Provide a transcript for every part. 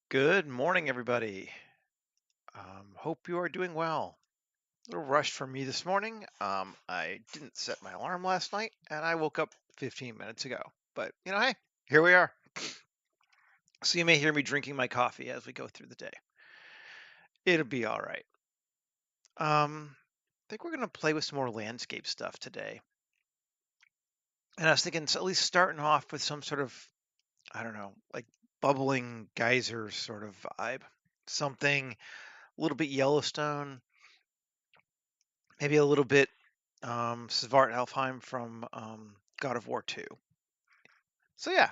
Good morning, everybody. Hope you are doing well. A little rushed for me this morning. I didn't set my alarm last night, and I woke up 15 minutes ago. But hey, here we are. So you may hear me drinking my coffee as we go through the day. It'll be all right. I think we're gonna play with some more landscape stuff today. And I was thinking, so at least starting off with some sort of, I don't know, like bubbling geyser sort of vibe. Something a little bit Yellowstone, maybe a little bit Svart Alfheim from God of War 2. So yeah,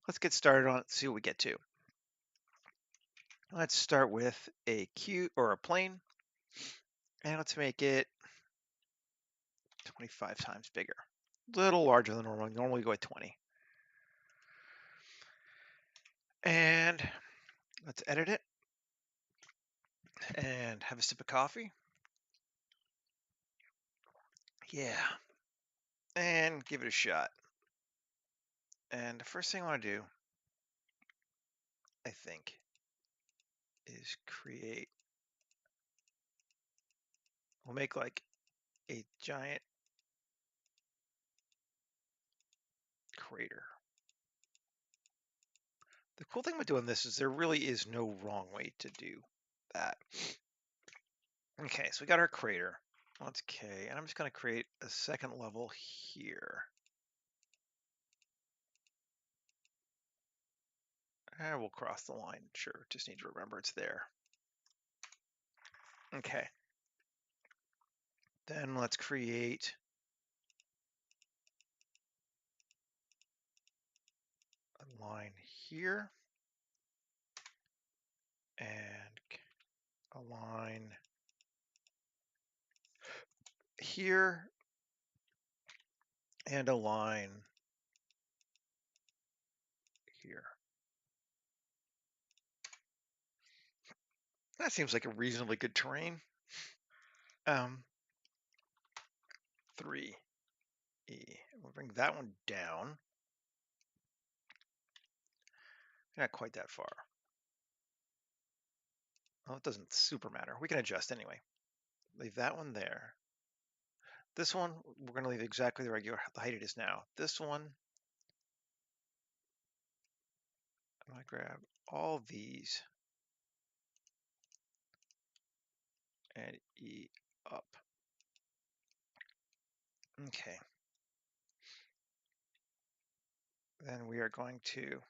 let's get started on it, see what we get to. Let's start with a cube or a plane, and let's make it 25 times bigger. A little larger than normal. Normally we go at 20. And let's edit it and have a sip of coffee. Yeah, and give it a shot. And the first thing I want to do, I think, is create. We'll make like a giant crater. The cool thing about doing this is there really is no wrong way to do that. Okay, so we got our crater. That's okay, and I'm just going to create a second level here. And we'll cross the line. Sure, just need to remember it's there. Okay. Then let's create a line here and a line here and a line here. That seems like a reasonably good terrain. 3E. We'll bring that one down. Not quite that far. Well, it doesn't super matter. We can adjust anyway. Leave that one there. This one, we're going to leave exactly the regular height it is now. This one, I'm going to grab all these and E up. Okay. Then we are going to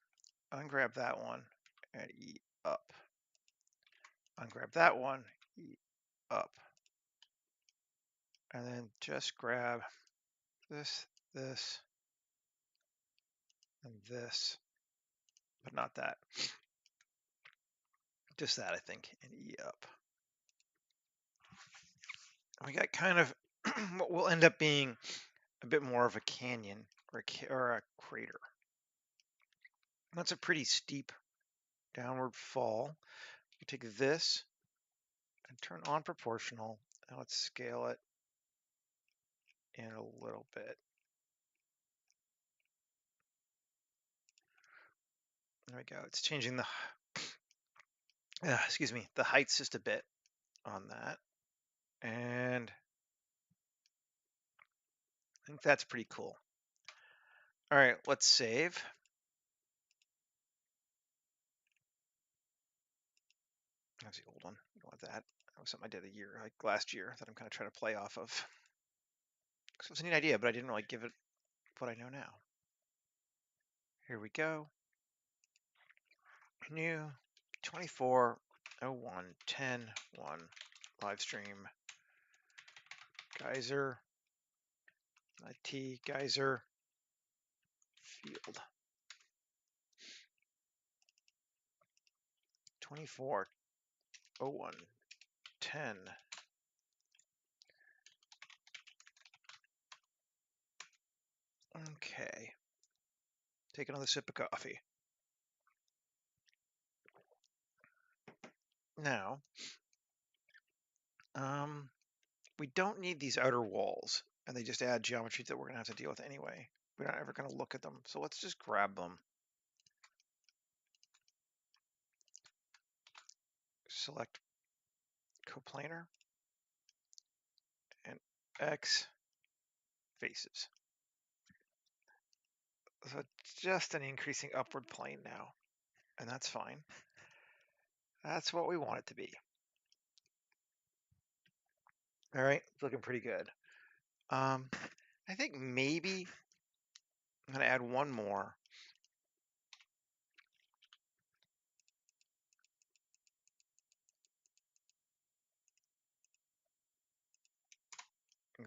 ungrab that one and E up. Ungrab that one, E up. And then just grab this, this, and this, but not that. Just that, I think, and E up. We got kind of what will end up being a bit more of a canyon or a crater. That's a pretty steep downward fall. You take this and turn on proportional, and let's scale it in a little bit. There we go. It's changing the excuse me, the height's just a bit on that. And I think that's pretty cool. All right, let's save. That's the old one. You don't want that. That was something I did like last year, that I'm kind of trying to play off of. So it was a neat idea, but I didn't really give it what I know now. Here we go. New 24/01/10/1 live stream geyser IT geyser field 24/01/10. Okay. Take another sip of coffee. Now, we don't need these outer walls, and they just add geometry that we're going to have to deal with anyway. We're not ever going to look at them, so let's just grab them. select coplanar and X faces. So it's just an increasing upward plane now, and that's fine. That's what we want it to be. All right, it's looking pretty good. I think maybe I'm going to add one more.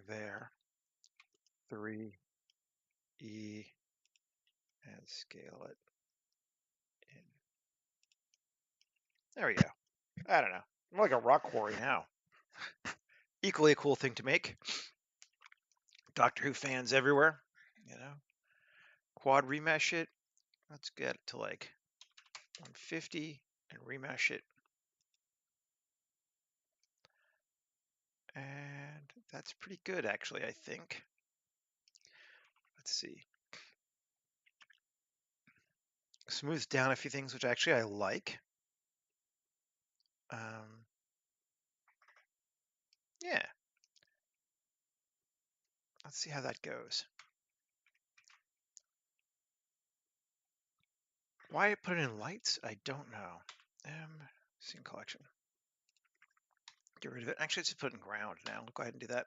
There. 3E and scale it in. There we go. I don't know. I'm like a rock quarry now. Equally a cool thing to make. Doctor Who fans everywhere, you know. Quad remesh it. Let's get it to like 150 and remesh it. And that's pretty good, actually, I think. Let's see. Smooths down a few things, which actually I like. Yeah. Let's see how that goes. Why I put it in lights, I don't know. Scene collection. Get rid of it. Actually, let's just put it in ground now. Go ahead and do that.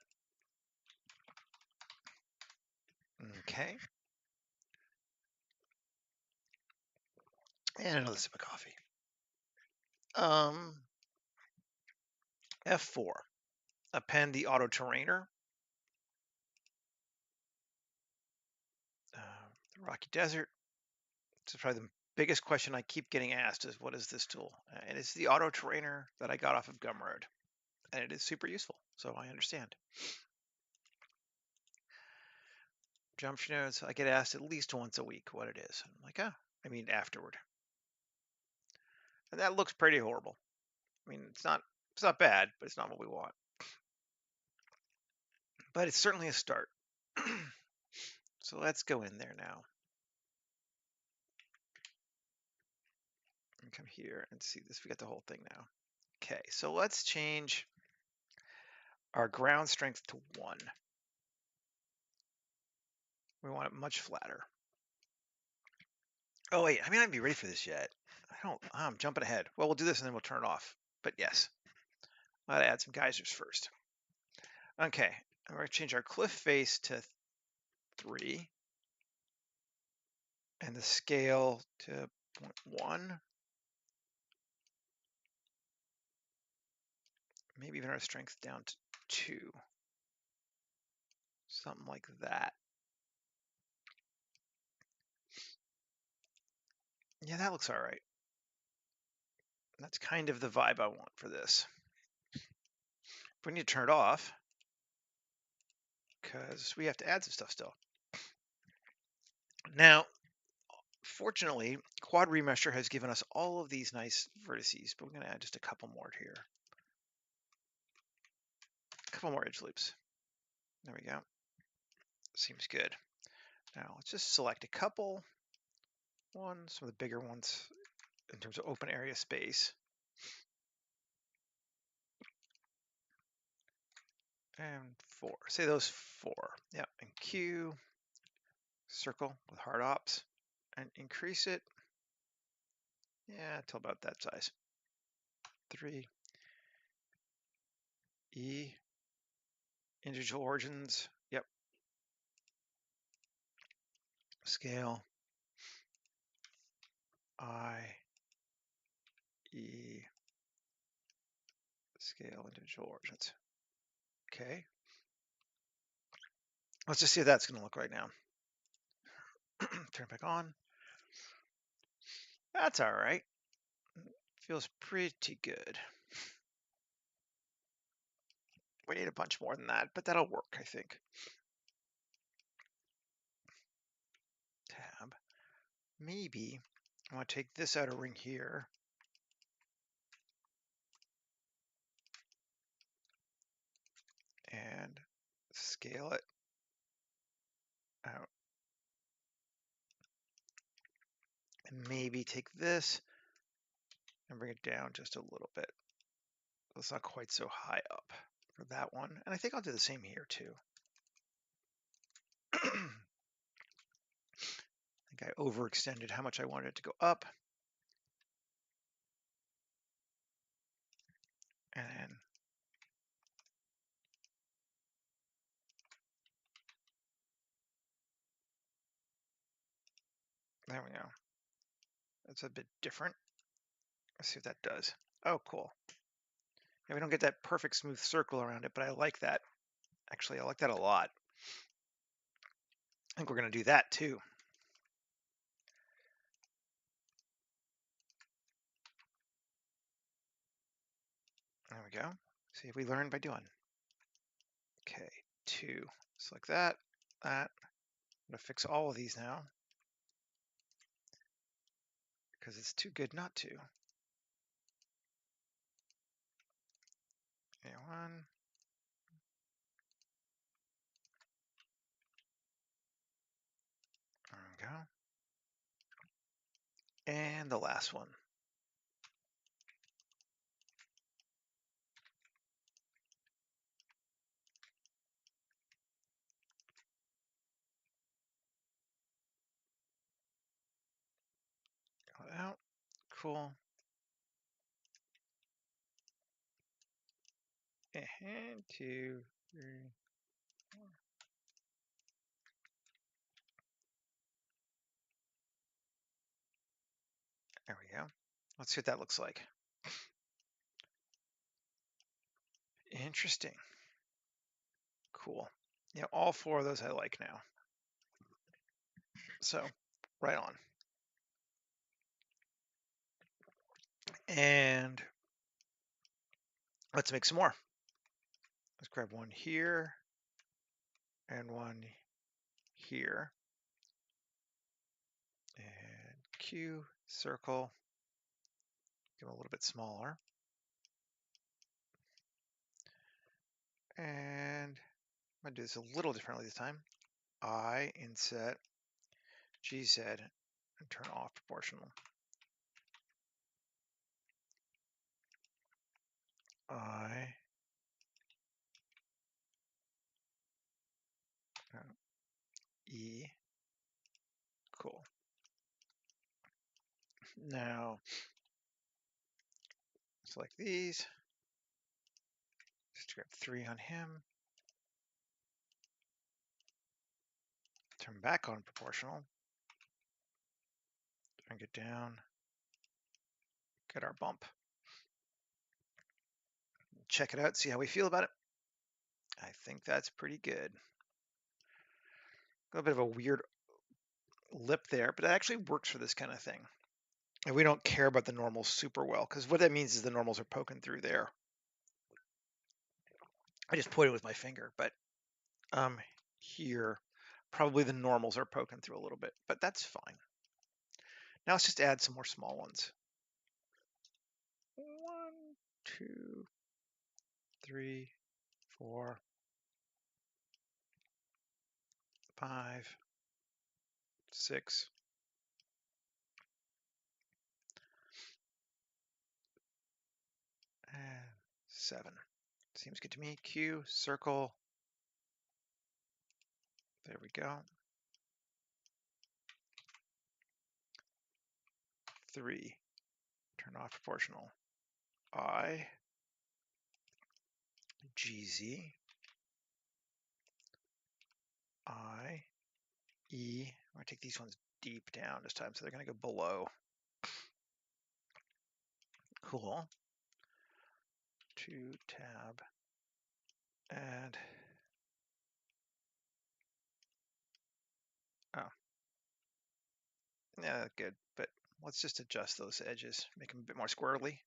Okay. And another sip of coffee. F4. Append the auto terrainer. The Rocky Desert. So probably the biggest question I keep getting asked is, what is this tool? And it's the auto terrainer that I got off of Gumroad. And it is super useful, so I understand. Geometry nodes, I get asked at least once a week what it is. I'm like, I mean afterward. And that looks pretty horrible. I mean, it's not bad, but it's not what we want. But it's certainly a start. So let's go in there now. And come here and see this. We got the whole thing now. Okay, so let's change our ground strength to 1. We want it much flatter. Oh wait, I may not be ready for this yet. I'm jumping ahead. Well, we'll do this and then we'll turn it off. But yes, I gotta add some geysers first. Okay, we're gonna change our cliff face to 3 and the scale to 0.1. Maybe even our strength down to 2. Something like that. Yeah, that looks all right. That's kind of the vibe I want for this. We need to turn it off because we have to add some stuff still. Now, fortunately, Quad Remesher has given us all of these nice vertices, but we're going to add just a couple more here. A couple more edge loops. There we go. Seems good. Now, let's just select a couple. Some of the bigger ones in terms of open area space. And 4. Say those 4. Yeah, and Q, circle with hard ops, and increase it. Yeah, till about that size. 3. E, individual origins. Yep. Scale. I, E, scale, individual origins. Okay. Let's just see what that's going to look right now. Turn it back on. That's all right. Feels pretty good. We need a bunch more than that, but that'll work, I think. Tab. Maybe I want to take this outer ring here. And scale it out. And maybe take this and bring it down just a little bit. It's not quite so high up for that one. And I think I'll do the same here too. I think I overextended how much I wanted it to go up. And then there we go. That's a bit different. Let's see what that does. Oh, cool. Yeah, we don't get that perfect smooth circle around it, but I like that. Actually, I like that a lot. I think we're going to do that too. There we go. See if we learn by doing. Okay, 2. Select that, that. I'm going to fix all of these now because it's too good not to. Okay, 1. There we go. And the last one. Go out. Cool. And 2, 3, 4. There we go. Let's see what that looks like. Interesting. Cool. Yeah, all 4 of those I like now. So, right on. And let's make some more. Let's grab one here and one here. And Q, circle, give them a little bit smaller. And I'm going to do this a little differently this time. I, inset, GZ, and turn off proportional. I, E, cool. Now, select these. Just grab 3 on him. Turn back on proportional. Drag it down. Get our bump. Check it out, see how we feel about it. I think that's pretty good. A little bit of a weird lip there, but it actually works for this kind of thing. And we don't care about the normals super well, because what that means is the normals are poking through there. I just pointed with my finger, but here, probably the normals are poking through a little bit, but that's fine. Now let's just add some more small ones. 1, 2, 3, 4, 5, 6. And 7. Seems good to me. Q, circle. There we go. 3. Turn off proportional. I, GZ, I, E. I'm going to take these ones deep down this time, so they're going to go below. Cool. 2 tab. And, oh. Yeah, good. But let's just adjust those edges, make them a bit more squirrely.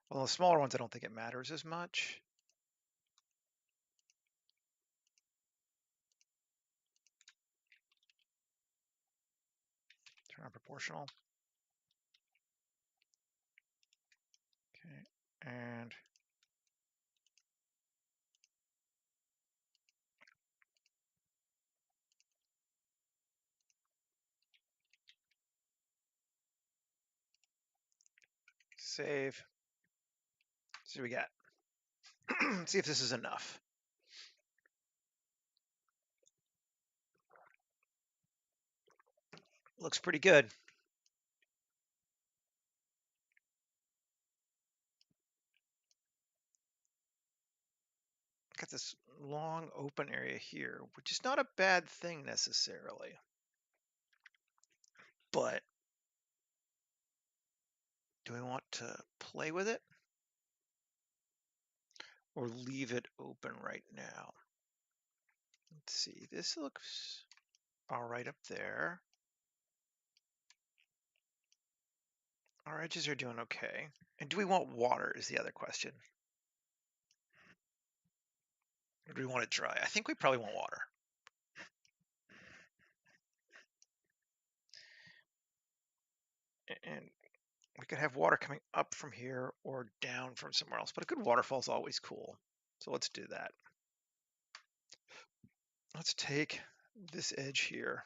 Well, the smaller ones, I don't think it matters as much. Turn on proportional. Okay, and save. See what we got. See if this is enough. Looks pretty good. Got this long open area here, which is not a bad thing necessarily. But do we want to play with it or leave it open right now? Let's see, this looks all right up there. Our edges are doing okay. And do we want water is the other question. Or do we want it dry? I think we probably want water. And we could have water coming up from here or down from somewhere else, but a good waterfall is always cool. So let's do that. Let's take this edge here.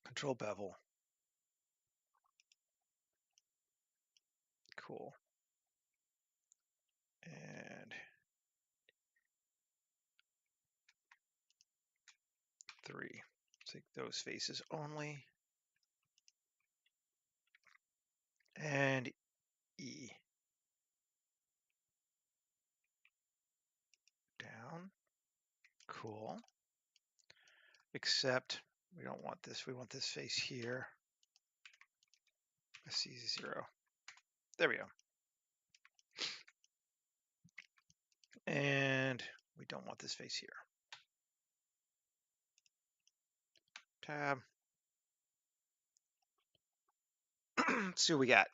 Control bevel. Cool. And 3. Take those faces only. And E. Down. Cool. Except we don't want this. We want this face here. C0. There we go. And we don't want this face here. Tab. Let's see what we got.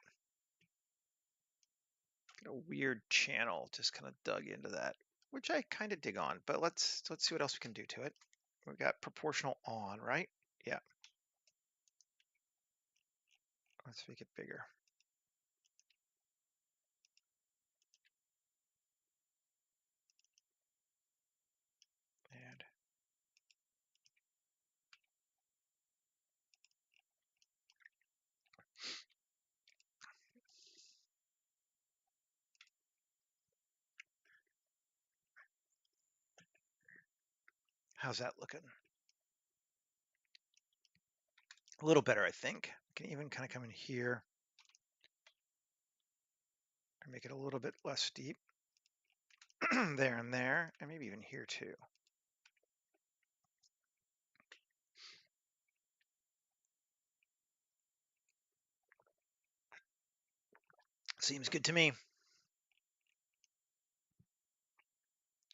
A weird channel just kind of dug into that, which I kind of dig on, but let's see what else we can do to it. We got proportional on, right? Yeah. Let's make it bigger. And how's that looking? A little better, I think. We can even kind of come in here and make it a little bit less steep. There and there, and maybe even here too. Seems good to me.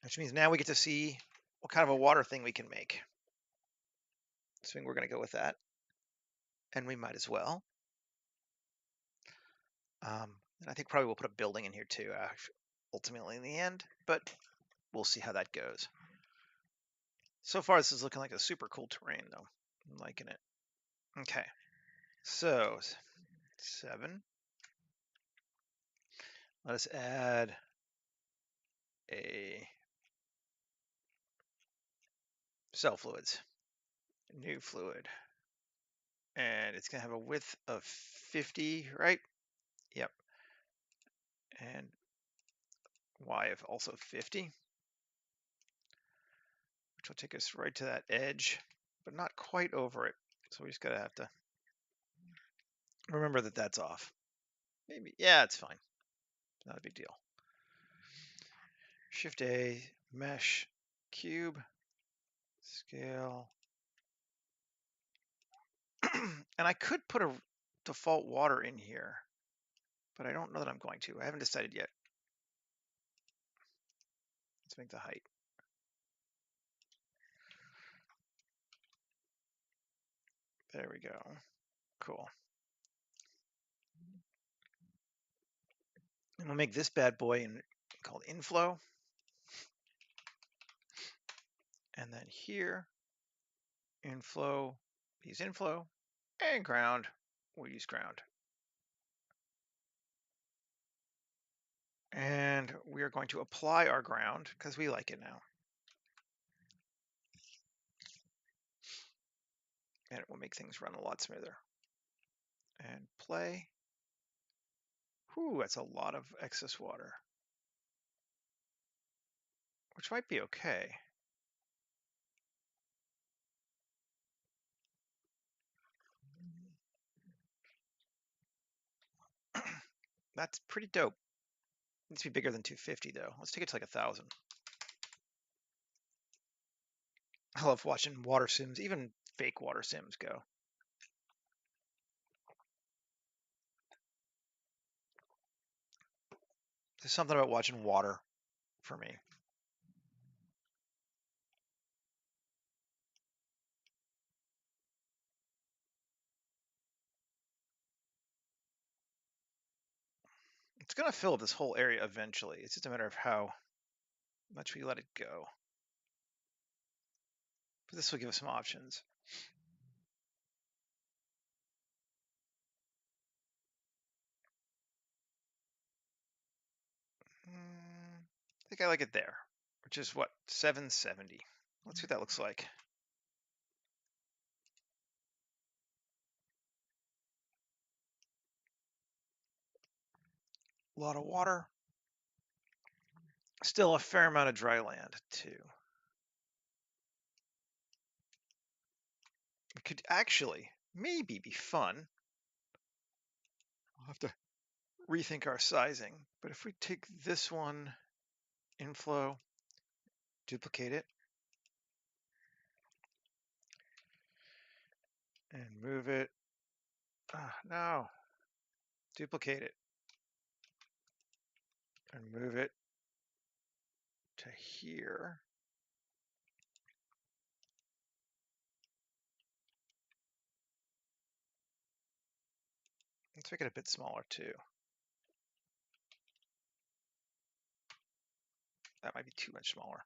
Which means now we get to see what kind of a water thing we can make. So we're going to go with that. And we might as well. And I think probably we'll put a building in here too, ultimately in the end, but we'll see how that goes. So far, this is looking like a super cool terrain, though. I'm liking it. Okay, so 7. Let us add a cell fluids, new fluid, and it's gonna have a width of 50, right? Yep, and Y of also 50, which will take us right to that edge, but not quite over it. So we just gotta have to remember that that's off. Maybe, yeah, it's fine. Not a big deal. Shift A, mesh, cube, scale. And I could put a default water in here, but I don't know that I'm going to. I haven't decided yet. Let's make the height. There we go. Cool. And we'll make this bad boy called inflow. And then here, inflow, use inflow, and ground, we'll use ground. And we are going to apply our ground because we like it now. And it will make things run a lot smoother. And play. Whew, that's a lot of excess water, which might be okay. That's pretty dope. Needs to be bigger than 250 though. Let's take it to like 1,000. I love watching water sims, even fake water sims go. There's something about watching water for me. It's going to fill up this whole area eventually. It's just a matter of how much we let it go. But this will give us some options. I think I like it there, which is what, 770. Let's see what that looks like. A lot of water. Still a fair amount of dry land too. It could actually maybe be fun. We'll have to rethink our sizing. But if we take this one, inflow, duplicate it, and move it. No. Duplicate it. And move it to here. Let's make it a bit smaller too. That might be too much smaller.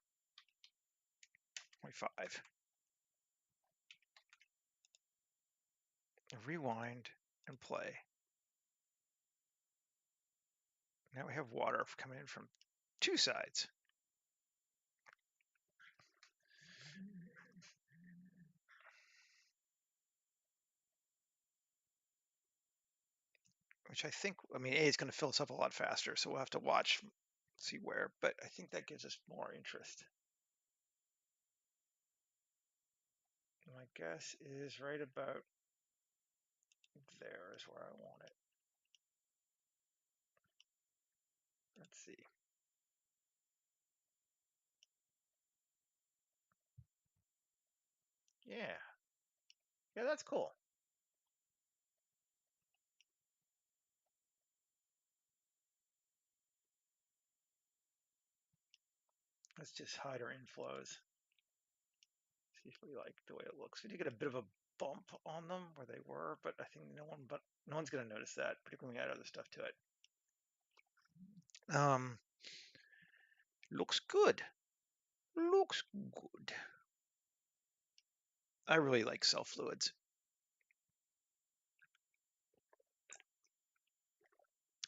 25. Rewind and play. Now we have water coming in from two sides. Which I think, I mean, A, it's going to fill us up a lot faster, so we'll have to watch, see where, but I think that gives us more interest. My guess is right about there is where I want it. Let's see. Yeah. Yeah, that's cool. Let's just hide our inflows. See if we like the way it looks. We did get a bit of a bump on them where they were, but I think no one's gonna notice that, particularly when we add other stuff to it. Looks good. Looks good. I really like cell fluids.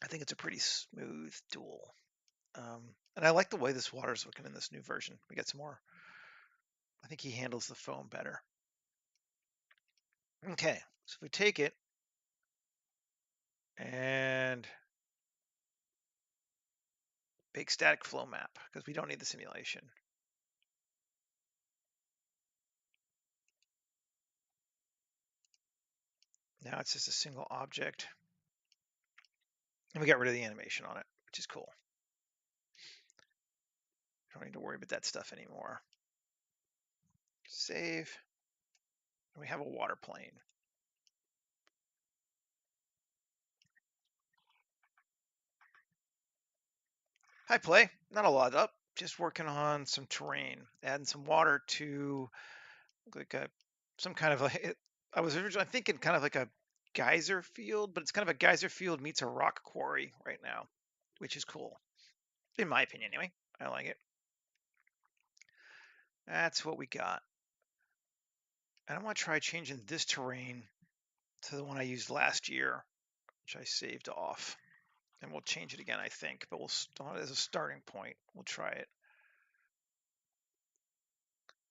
I think it's a pretty smooth tool. And I like the way this water is looking in this new version. We got some more. I think he handles the foam better. Okay, so if we take it and big static flow map, because we don't need the simulation. Now it's just a single object. And we got rid of the animation on it, which is cool. Don't need to worry about that stuff anymore. Save. And we have a water plane. Hi, play. Not a lot up. Just working on some terrain, adding some water to like some kind of like. I was originally thinking kind of like a geyser field, but it's kind of a geyser field meets a rock quarry right now, which is cool, in my opinion. Anyway, I like it. That's what we got. And I want to try changing this terrain to the one I used last year, which I saved off. And we'll change it again, I think, but we'll start as a starting point. We'll try it.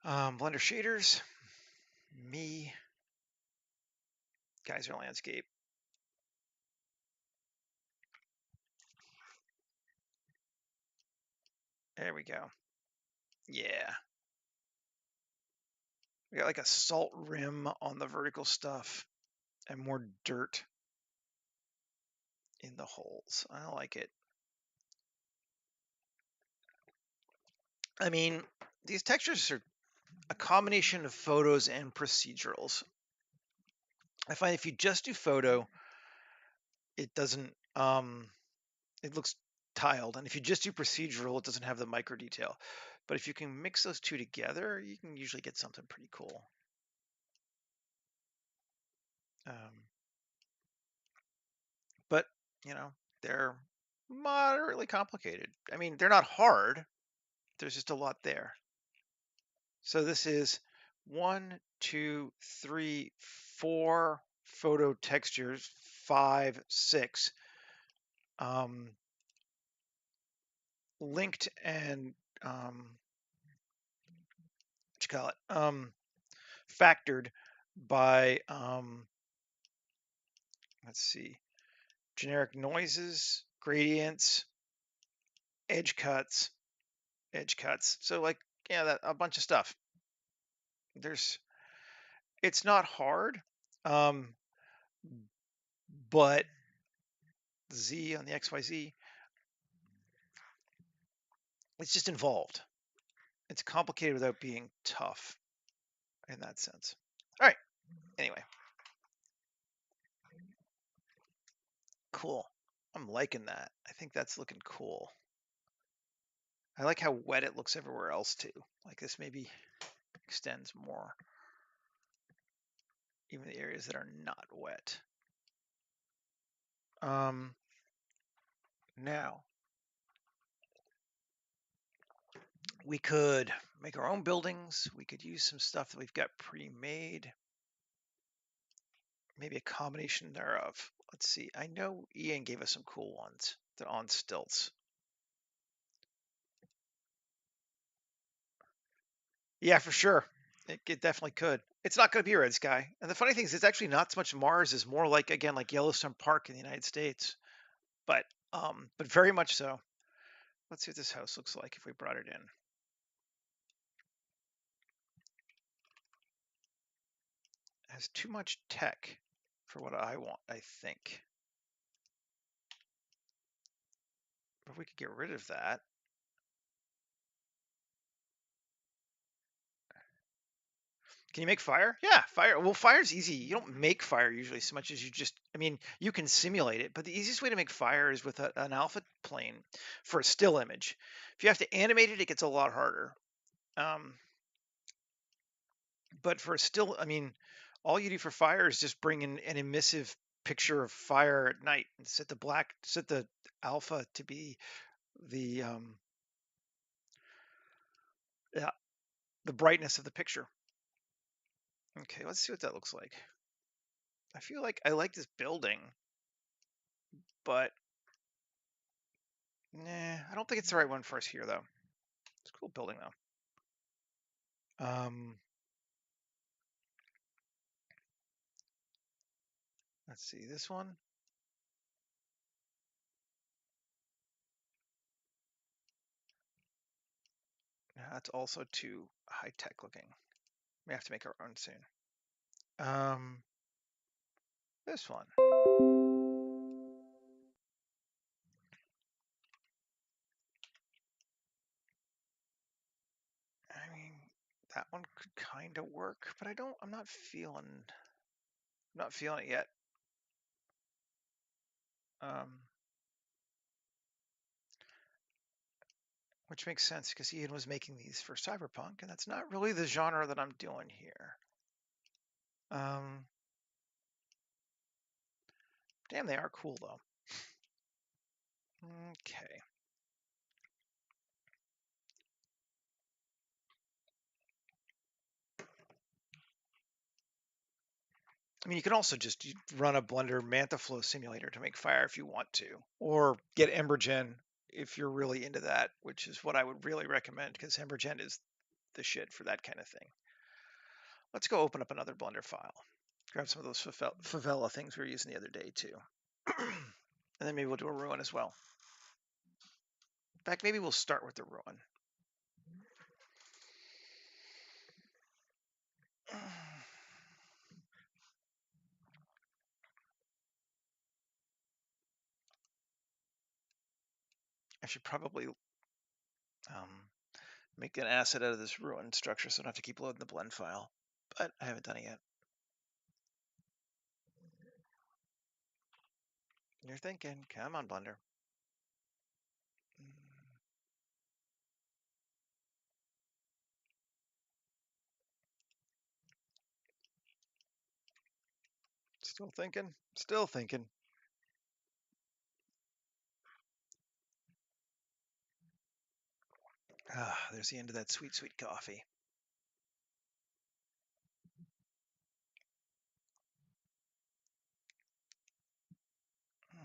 Blender shaders, me, geyser landscape. There we go. Yeah. We got like a salt rim on the vertical stuff and more dirt in the holes. I like it. I mean, these textures are a combination of photos and procedurals. I find if you just do photo, it doesn't, it looks tiled. And if you just do procedural, it doesn't have the micro detail. But if you can mix those two together, you can usually get something pretty cool. But, you know, they're moderately complicated. I mean, they're not hard. There's just a lot there. So this is 1, 2, 3, 4 photo textures, 5, 6, linked and what you call it, factored by let's see, generic noises, gradients, edge cuts. So like, yeah, that a bunch of stuff. It's not hard, um, but Z on the XYZ, it's just involved. It's complicated without being tough in that sense. All right. Anyway, cool. I'm liking that. I think that's looking cool. I like how wet it looks everywhere else too. Like this maybe extends more, even the areas that are not wet. Now we could make our own buildings. We could use some stuff that we've got pre-made. Maybe a combination thereof. Let's see. I know Ian gave us some cool ones that on stilts. Yeah, for sure. It definitely could. It's not going to be a red sky. And the funny thing is, it's actually not so much Mars as more like, again, like Yellowstone Park in the United States. But very much so. Let's see what this house looks like if we brought it in. It has too much tech for what I want, I think. But we could get rid of that. Can you make fire? Yeah, fire. Well, fire's easy. You don't make fire usually so much as you just, I mean, you can simulate it, but the easiest way to make fire is with an alpha plane for a still image. If you have to animate it, it gets a lot harder. But for a still, I mean, all you do for fire is just bring in an emissive picture of fire at night and set the alpha to be the yeah, the brightness of the picture. Okay, let's see what that looks like. I feel like I like this building, but nah, I don't think it's the right one for us here though. It's a cool building though. Let's see this one. That's also too high tech looking. We have to make our own soon. This one. I mean, that one could kind of work, but I'm not feeling it yet. Which makes sense because Ian was making these for Cyberpunk, and that's not really the genre that I'm doing here. Damn, they are cool though. Okay. I mean, you can also just run a Blender MantaFlow simulator to make fire if you want to, or get Embergen if you're really into that, which is what I would really recommend because Embergen is the shit for that kind of thing. Let's go open up another Blender file. Grab some of those favela things we were using the other day too. And then maybe we'll do a ruin as well. In fact, maybe we'll start with the ruin. I should probably make an asset out of this ruined structure so I don't have to keep loading the blend file, but I haven't done it yet. You're thinking, come on, Blender. Still thinking, still thinking. Ah, there's the end of that sweet, sweet coffee.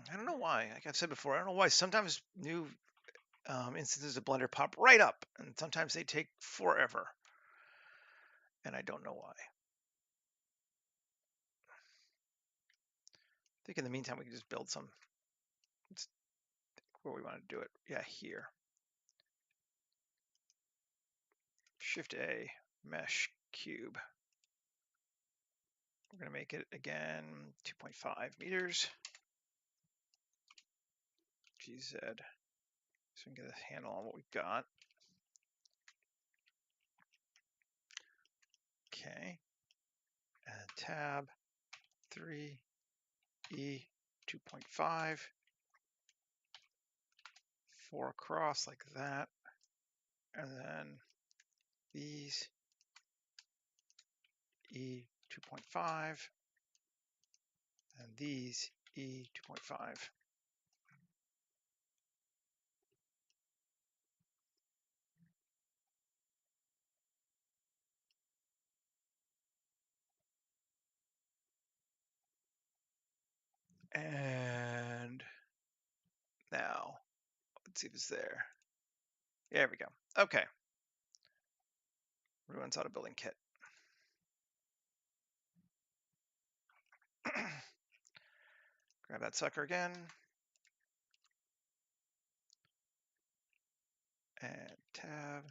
I don't know why. Like I've said before, I don't know why. Sometimes new instances of Blender pop right up, and sometimes they take forever, and I don't know why. I think in the meantime we can just build some. Let's think where we want to do it. Yeah, here. Shift A, mesh cube. We're going to make it again 2.5 meters. GZ. So we can get a handle on what we've got. Okay. And tab 3E 2.5. 4 across like that. And then these E 2.5. And these E 2.5. And now, let's see if it's there. There we go. Okay. Ruins auto building kit. Grab that sucker again. And tab.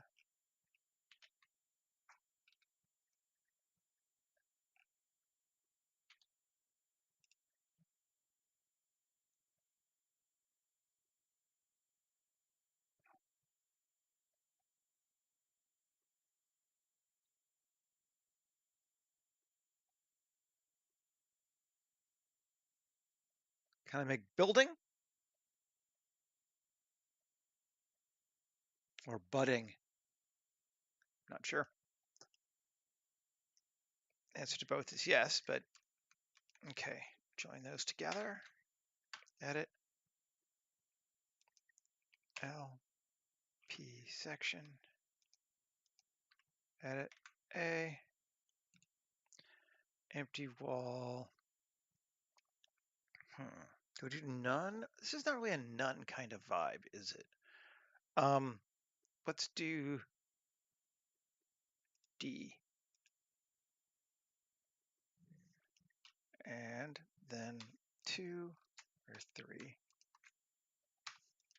Can I make building? Or budding? Not sure. Answer to both is yes, but okay. Join those together. Edit. LP section. Edit A. Empty wall. Do we do none? This is not really a none kind of vibe, is it? Let's do D. And then 2 or 3.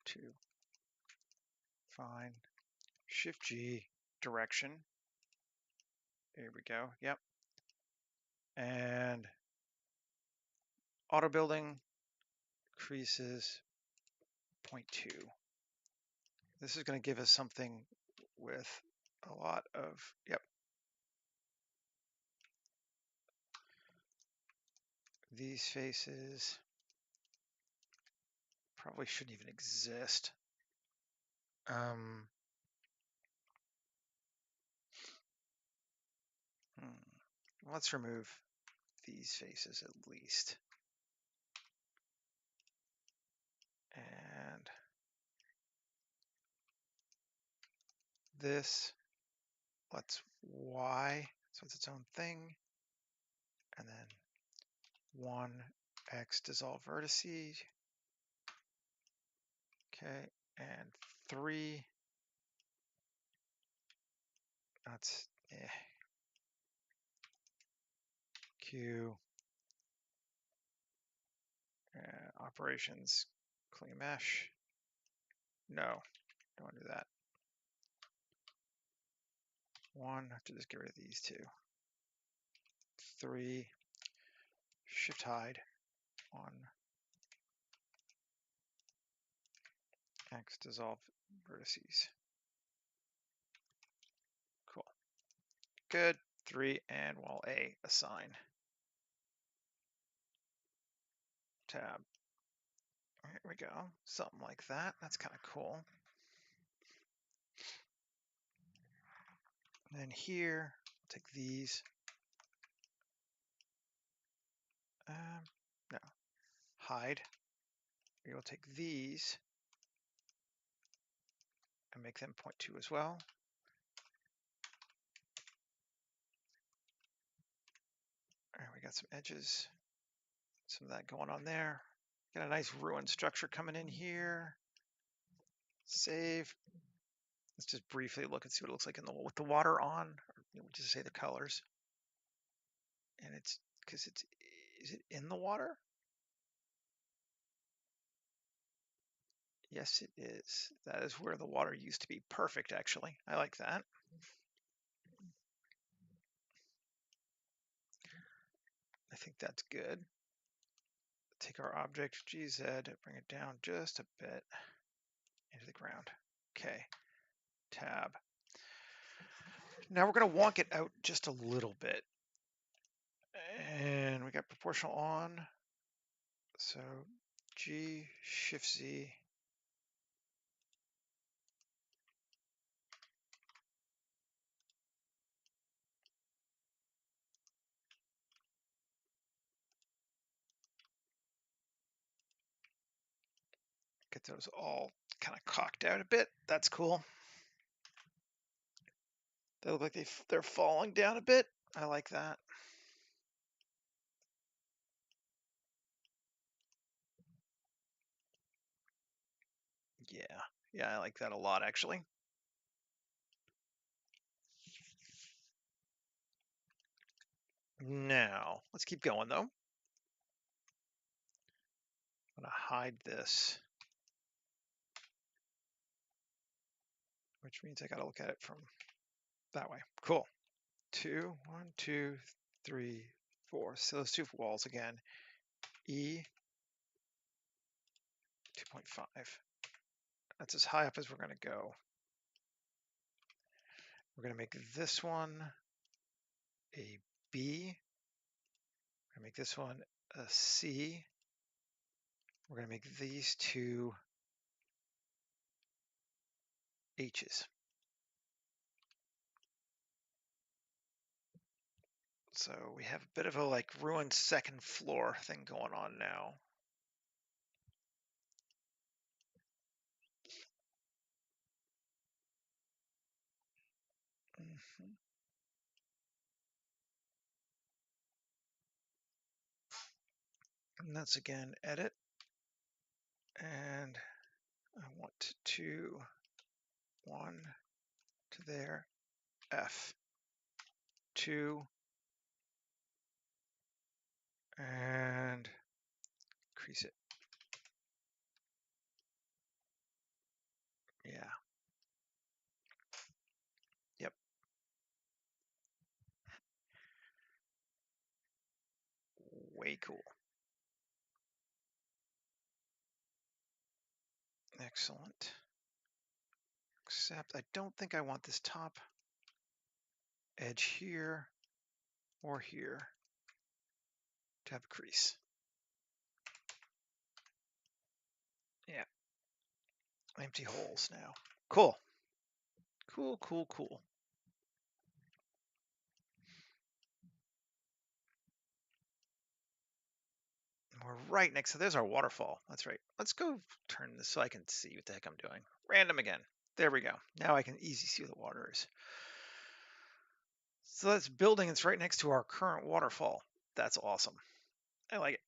2. Fine. Shift G, direction. There we go. Yep. And auto building increases 0.2. This is going to give us something with a lot of, yep. These faces probably shouldn't even exist. Let's remove these faces at least. And this, let's Y, so it's its own thing. And then 1x dissolve vertices. Okay, and 3. That's Q. Operations, clean mesh. No, don't want to do that. 1, I have to just get rid of these 2. 3, shift hide. 1. X dissolve vertices. Cool. Good. 3 and wall A assign. Tab. Here we go. Something like that. That's kind of cool. And then here, take these. No. Hide. We will take these and make them 0.2 as well. All right, we got some edges. Some of that going on there. Got a nice ruined structure coming in here. Save. Let's just briefly look and see what it looks like with the water on, or just say the colors. And it's because is it in the water? Yes, it is. That is where the water used to be. Perfect, actually. I like that. I think that's good. Take our object, GZ, bring it down just a bit into the ground. Okay, tab. Now we're going to wonk it out just a little bit. And we got proportional on. So G, Shift Z. Get those all kind of cocked out a bit. That's cool. They look like they're falling down a bit. I like that. Yeah, I like that a lot, actually. Now, let's keep going, though. I'm going to hide this, which means I got to look at it from that way. Cool. 2, 1, 2, 3, 4. So those two walls again. E, 2.5. That's as high up as we're going to go. We're going to make this one a B. We're going to make this one a C. We're going to make these two H's. So we have a bit of a like ruined second floor thing going on now. Mm-hmm. And that's again edit. And I want to 1 to there, F, 2, and increase it. Yeah. Yep. Way cool. Excellent. Except I don't think I want this top edge here or here to have a crease. Yeah. Empty holes now. Cool. Cool, cool, cool. We're right next to, there's our waterfall. That's right. Let's go turn this so I can see what the heck I'm doing. Random again. There we go. Now I can easily see where the water is. So that's building. It's right next to our current waterfall. That's awesome. I like it.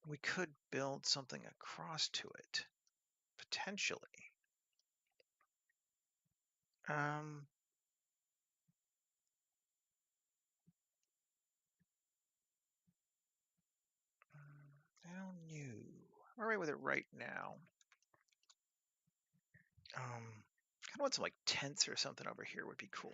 We could build something across to it, potentially. I don't know. I'm all right with it right now. Kind of want some like tents or something over here would be cool.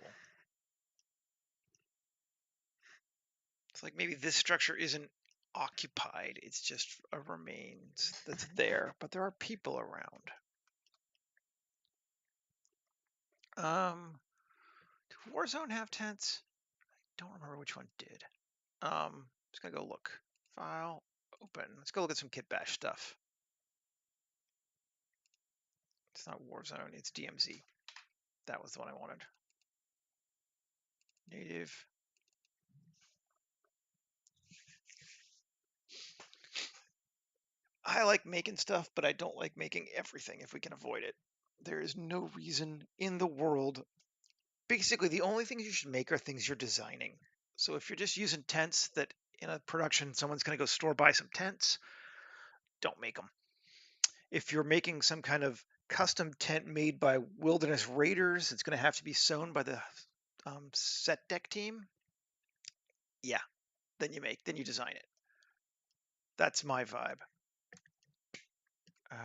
It's like maybe this structure isn't occupied. It's just a remains that's there, but there are people around. Did Warzone have tents? I don't remember which one did. Just gonna go look. File, open. Let's go look at some kit bash stuff. It's not Warzone, it's DMZ. That was the one I wanted. Native. I like making stuff, but I don't like making everything if we can avoid it. There is no reason in the world. Basically, the only things you should make are things you're designing. So if you're just using tents that in a production, someone's going to go store buy some tents, don't make them. If you're making some kind of custom tent made by wilderness raiders, it's going to have to be sewn by the set deck team. Yeah, then you design it. That's my vibe. And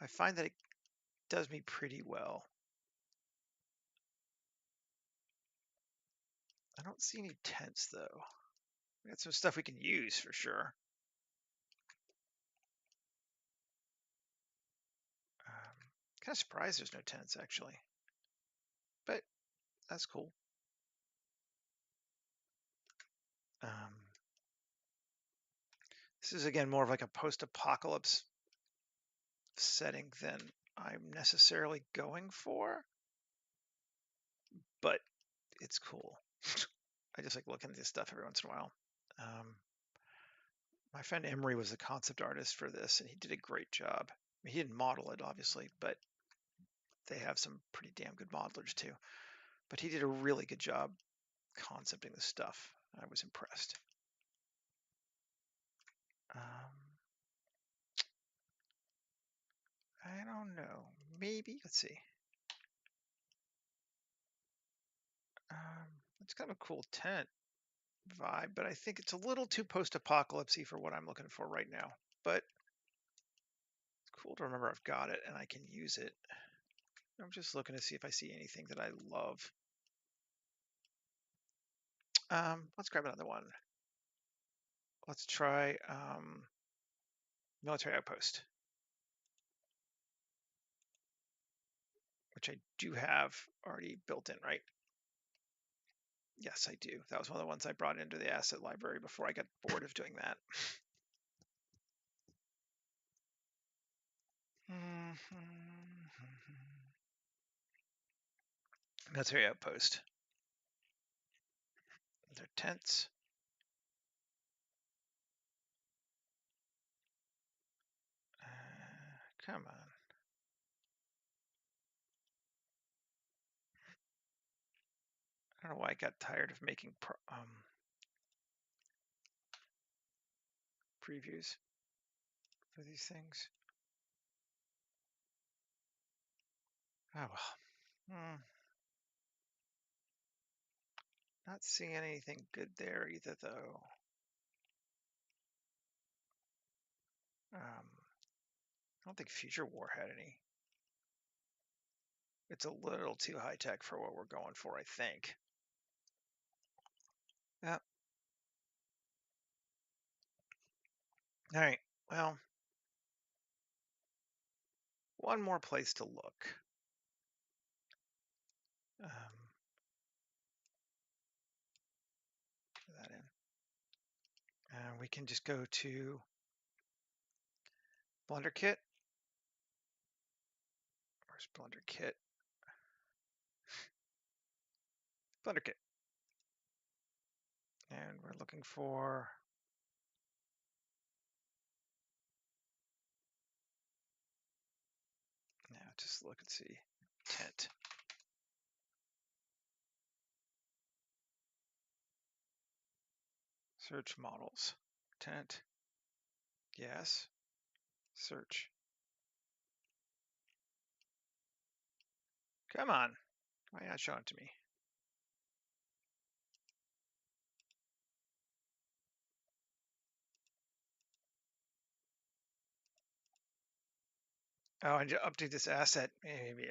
I find that it does me pretty well. I don't see any tents though. We got some stuff we can use for sure. Kind of surprised there's no tents actually, but that's cool. This is again more of like a post-apocalypse setting than I'm necessarily going for, but it's cool. I just like looking at this stuff every once in a while. My friend Emery was the concept artist for this, and he did a great job. I mean, he didn't model it, obviously, but they have some pretty damn good modelers too. But he did a really good job concepting the stuff. I was impressed. I don't know. Maybe, let's see. It's kind of a cool tent vibe, but I think it's a little too post-apocalypsy for what I'm looking for right now. But it's cool to remember I've got it and I can use it. I'm just looking to see if I see anything that I love. Let's grab another one. Let's try military outpost, which I do have already built in, right? Yes, I do. That was one of the ones I brought into the asset library before I got bored of doing that. Military outpost. They're tents. Come on. I don't know why I got tired of making previews for these things. Oh well. Not seeing anything good there either, though. I don't think Future War had any. It's a little too high tech for what we're going for, I think. Yeah. All right. Well, one more place to look. Put that in. We can just go to Blender Kit. Where's Blender Kit? Blender Kit. And we're looking for now just look and see tent. Search models. Tent. Yes. Search. Come on. Why not showing it to me? Oh, and to update this asset. Maybe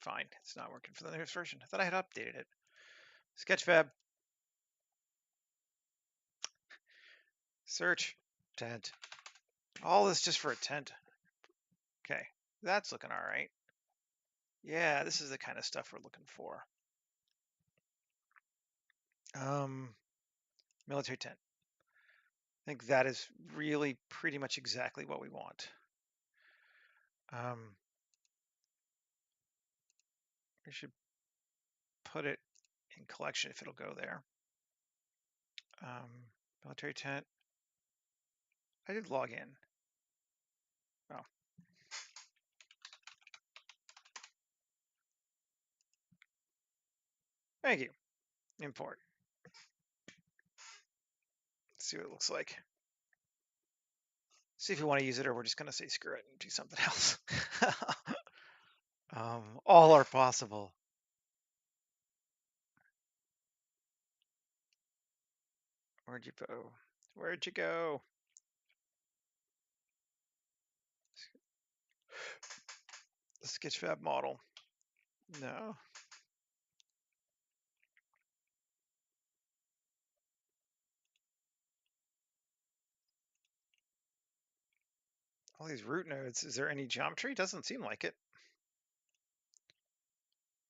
Fine, it's not working for the newest version. I thought I had updated it. Sketchfab. Search. Tent. All this just for a tent. Okay, that's looking all right. Yeah, this is the kind of stuff we're looking for. Military tent. I think that is really pretty much exactly what we want. We should put it in collection if it'll go there. Military tent. I did log in. Oh. Thank you. Import. Let's see what it looks like. See if we want to use it, or we're just going to say screw it and do something else. All are possible. Where'd you go? Where'd you go? The Sketchfab model. No. All these root nodes. Is there any geometry? Doesn't seem like it.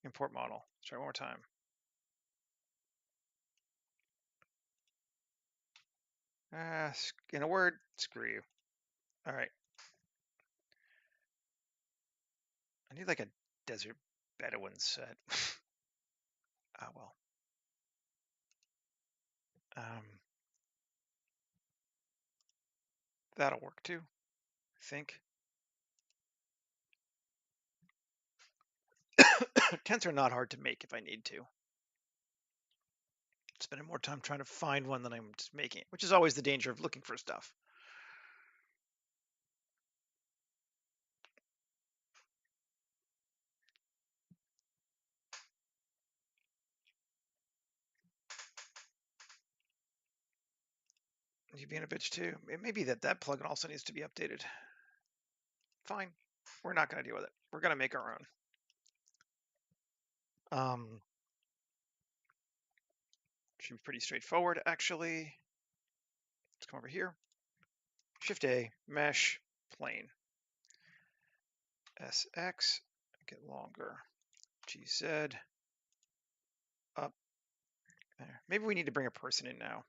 Import model. Let's try one more time. In a word, screw you. All right. I need like a desert Bedouin set. Ah, well. That'll work too, I think. Tents are not hard to make if I need to. Spending more time trying to find one than I'm just making it, which is always the danger of looking for stuff. You being a bitch too. It may be that plugin also needs to be updated. Fine. We're not going to deal with it. We're going to make our own. Should be pretty straightforward, actually. Let's come over here. Shift A, mesh, plane. SX, get longer. GZ, up. There. Maybe we need to bring a person in now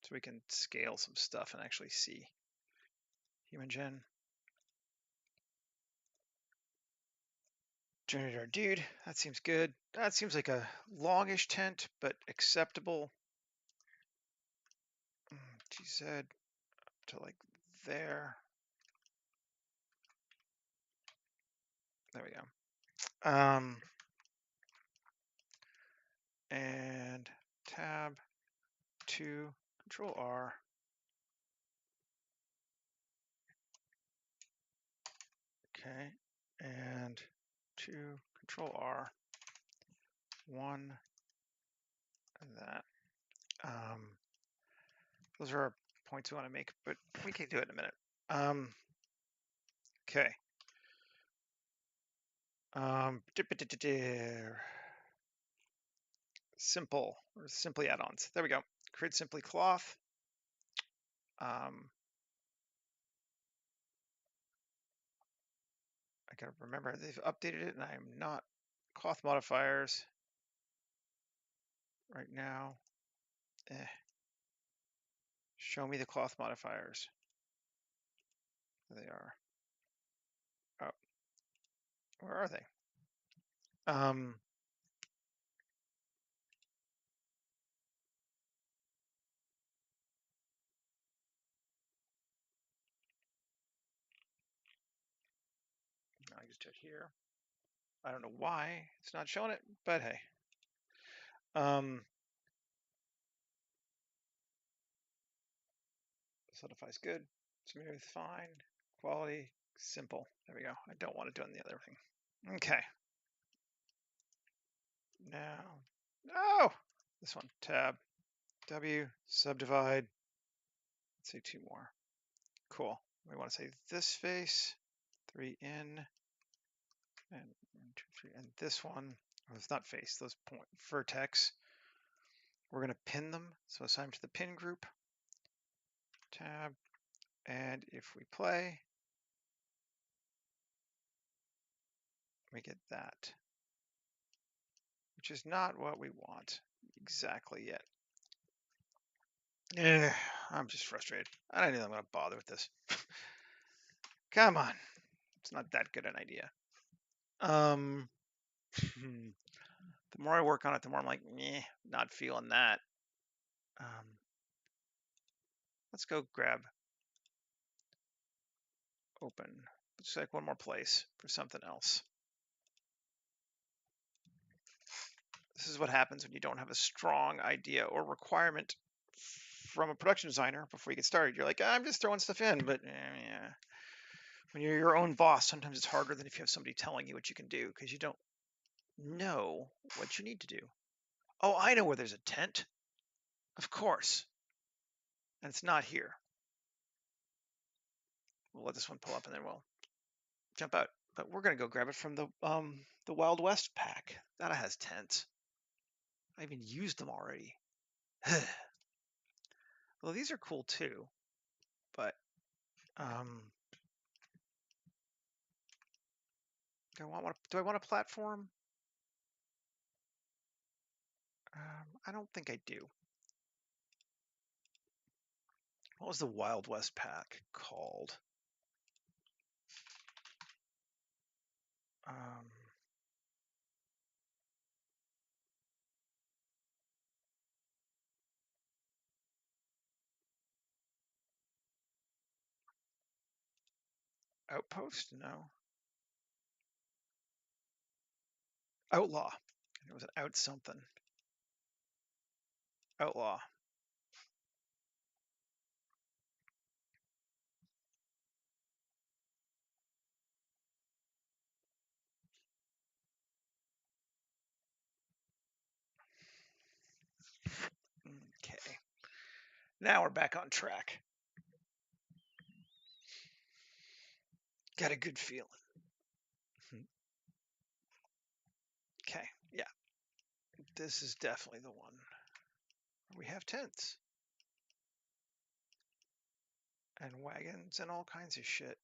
so we can scale some stuff and actually see. Human gen. Generate our dude. That seems good. That seems like a longish tent, but acceptable. GZ to like there. There we go. And tab 2, Control R. Okay, and 2, Control R, 1, and that. Those are our points we want to make, but we can do it in a minute. Okay. Simple or simply add-ons. There we go. Create simply cloth. I gotta remember they've updated it, and I am not cloth modifiers right now. Show me the cloth modifiers. There they are. Oh, where are they? I just check here. I don't know why it's not showing it, but hey. Solidify's good. Smooth, fine. Quality, simple. There we go. I don't want to do on the other thing. Okay. Now, no! This one, tab, W, subdivide. Let's say 2 more. Cool. We want to say this face, 3 in, And 1, 2, 3, and this one, well, it's not face, those point vertex. We're going to pin them. So assign them to the pin group, tab, and if we play, we get that, which is not what we want exactly yet. I'm just frustrated. I don't think I'm going to bother with this. Come on. It's not that good an idea. The more I work on it, the more I'm like, meh, not feeling that. Let's go grab open. Let's select one more place for something else. This is what happens when you don't have a strong idea or requirement from a production designer before you get started. You're like, I'm just throwing stuff in, but yeah. When you're your own boss, sometimes it's harder than if you have somebody telling you what you can do because you don't know what you need to do. Oh, I know where there's a tent. Of course. And it's not here. We'll let this one pull up and then we'll jump out. But we're gonna go grab it from the Wild West pack. That has tents. I even used them already. Well, these are cool too, but do I want a platform? I don't think I do. What was the Wild West pack called? Outpost? No. Outlaw. It was an out something. Outlaw. Okay. Now we're back on track. Got a good feeling. Okay, yeah. This is definitely the one. We have tents. And wagons and all kinds of shit.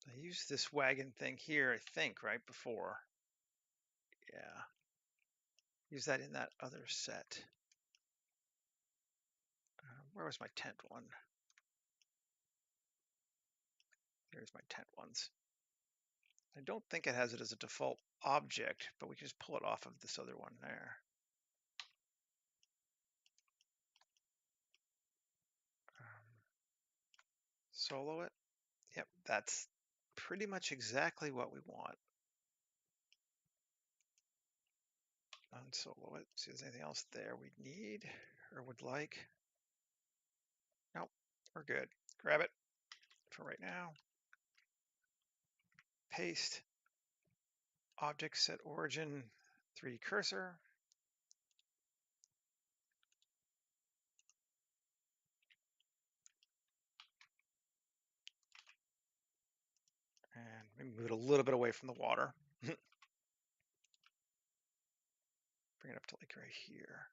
I used this wagon thing here, I think, right before. Yeah. Use that in that other set. Where was my tent one? Here's my tent ones. I don't think it has it as a default object, but we can just pull it off of this other one there. Solo it. Yep, that's pretty much exactly what we want. Unsolo it. See if there's anything else there we need or would like. Nope, we're good. Grab it for right now. Paste. Object set origin 3D cursor. And maybe move it a little bit away from the water. Bring it up to like right here.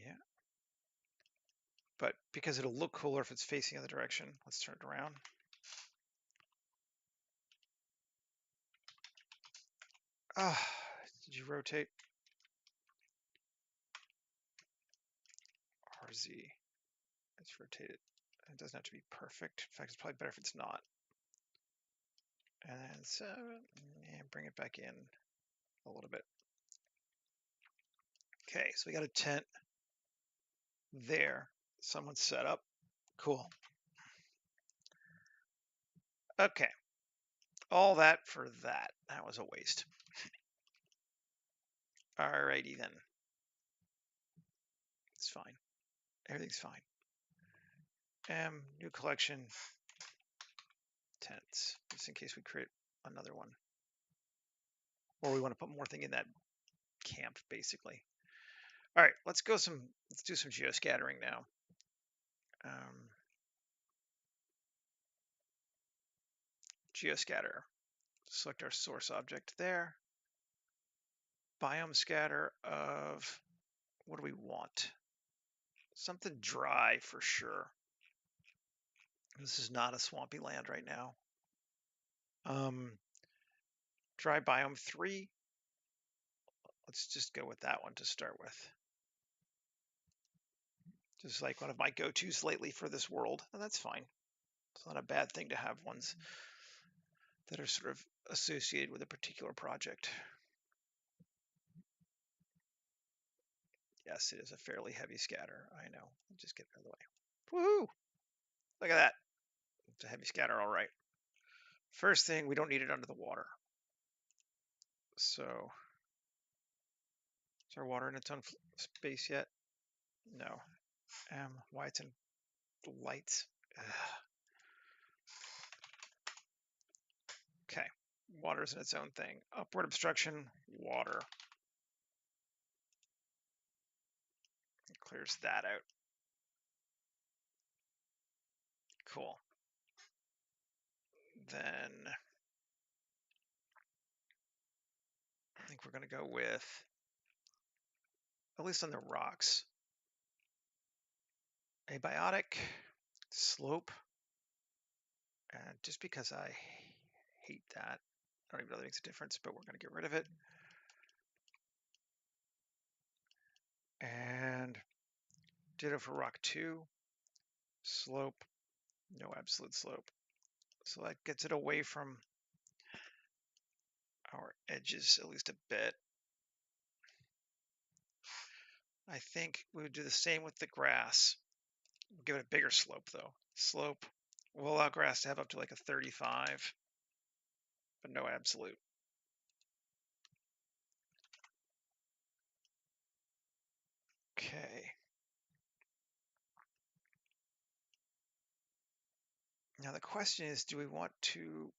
Yeah. But because it'll look cooler if it's facing the other direction, let's turn it around. Ah, did you rotate? RZ. Let's rotate it. It doesn't have to be perfect. In fact, it's probably better if it's not. And then 7, and bring it back in a little bit. Okay, so we got a tent there. Someone's set up. Cool. Okay. All that for that. That was a waste. Alrighty then. It's fine. Everything's fine. New collection. tents, just in case we create another one. Or we want to put more thing in that camp, basically. All right, let's do some geoscattering now. Geoscatter. Select our source object there. Biome scatter of, what do we want? Something dry for sure. This is not a swampy land right now. Dry biome 3. Let's just go with that one to start with. Just like one of my go-tos lately for this world, and that's fine. It's not a bad thing to have ones that are sort of associated with a particular project. Yes, it is a fairly heavy scatter. I know. I'll just get out of the way. Woohoo! Look at that. It's a heavy scatter, all right. First thing, we don't need it under the water. So, is our water in its own space yet? No. Why it's in lights? Ugh. Okay, water is in its own thing. Upward obstruction, water. It clears that out. Cool. Then I think we're going to go with, at least on the rocks, abiotic, slope. And just because I hate that, I don't even know that makes a difference, but we're going to get rid of it. And ditto for rock 2, slope, no absolute slope. So that gets it away from our edges at least a bit. I think we would do the same with the grass. We'll give it a bigger slope though. Slope, we'll allow grass to have up to like a 35, but no absolute. Okay. Now the question is, do we want to,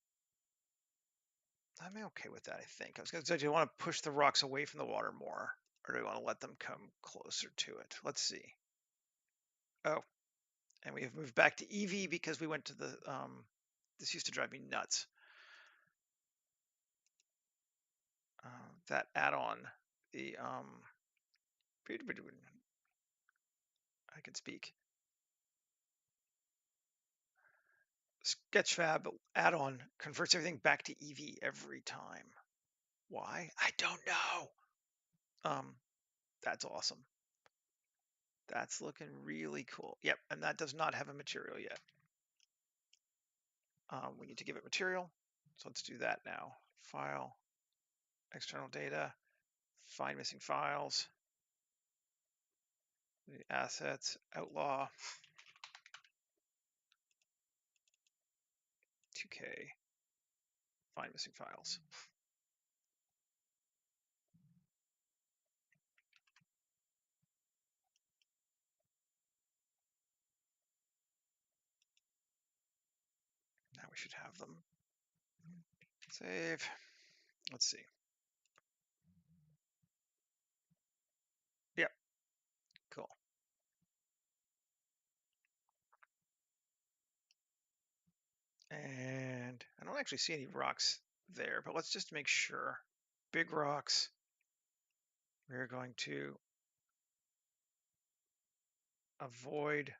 I'm okay with that, I think. I was going to say, do you want to push the rocks away from the water more, or do we want to let them come closer to it? Let's see. Oh, and we have moved back to EV because we went to the, this used to drive me nuts. That add-on, the, I can speak. Sketchfab add-on converts everything back to EV every time. Why? I don't know. That's awesome. That's looking really cool. Yep, and that does not have a material yet. We need to give it material. So let's do that now. File, external data, find missing files, the assets, outlaw, 2K, find missing files. Now we should have them. Save. Let's see. Yep. Cool. And I don't actually see any rocks there, but let's just make sure. Big rocks. We're going to avoid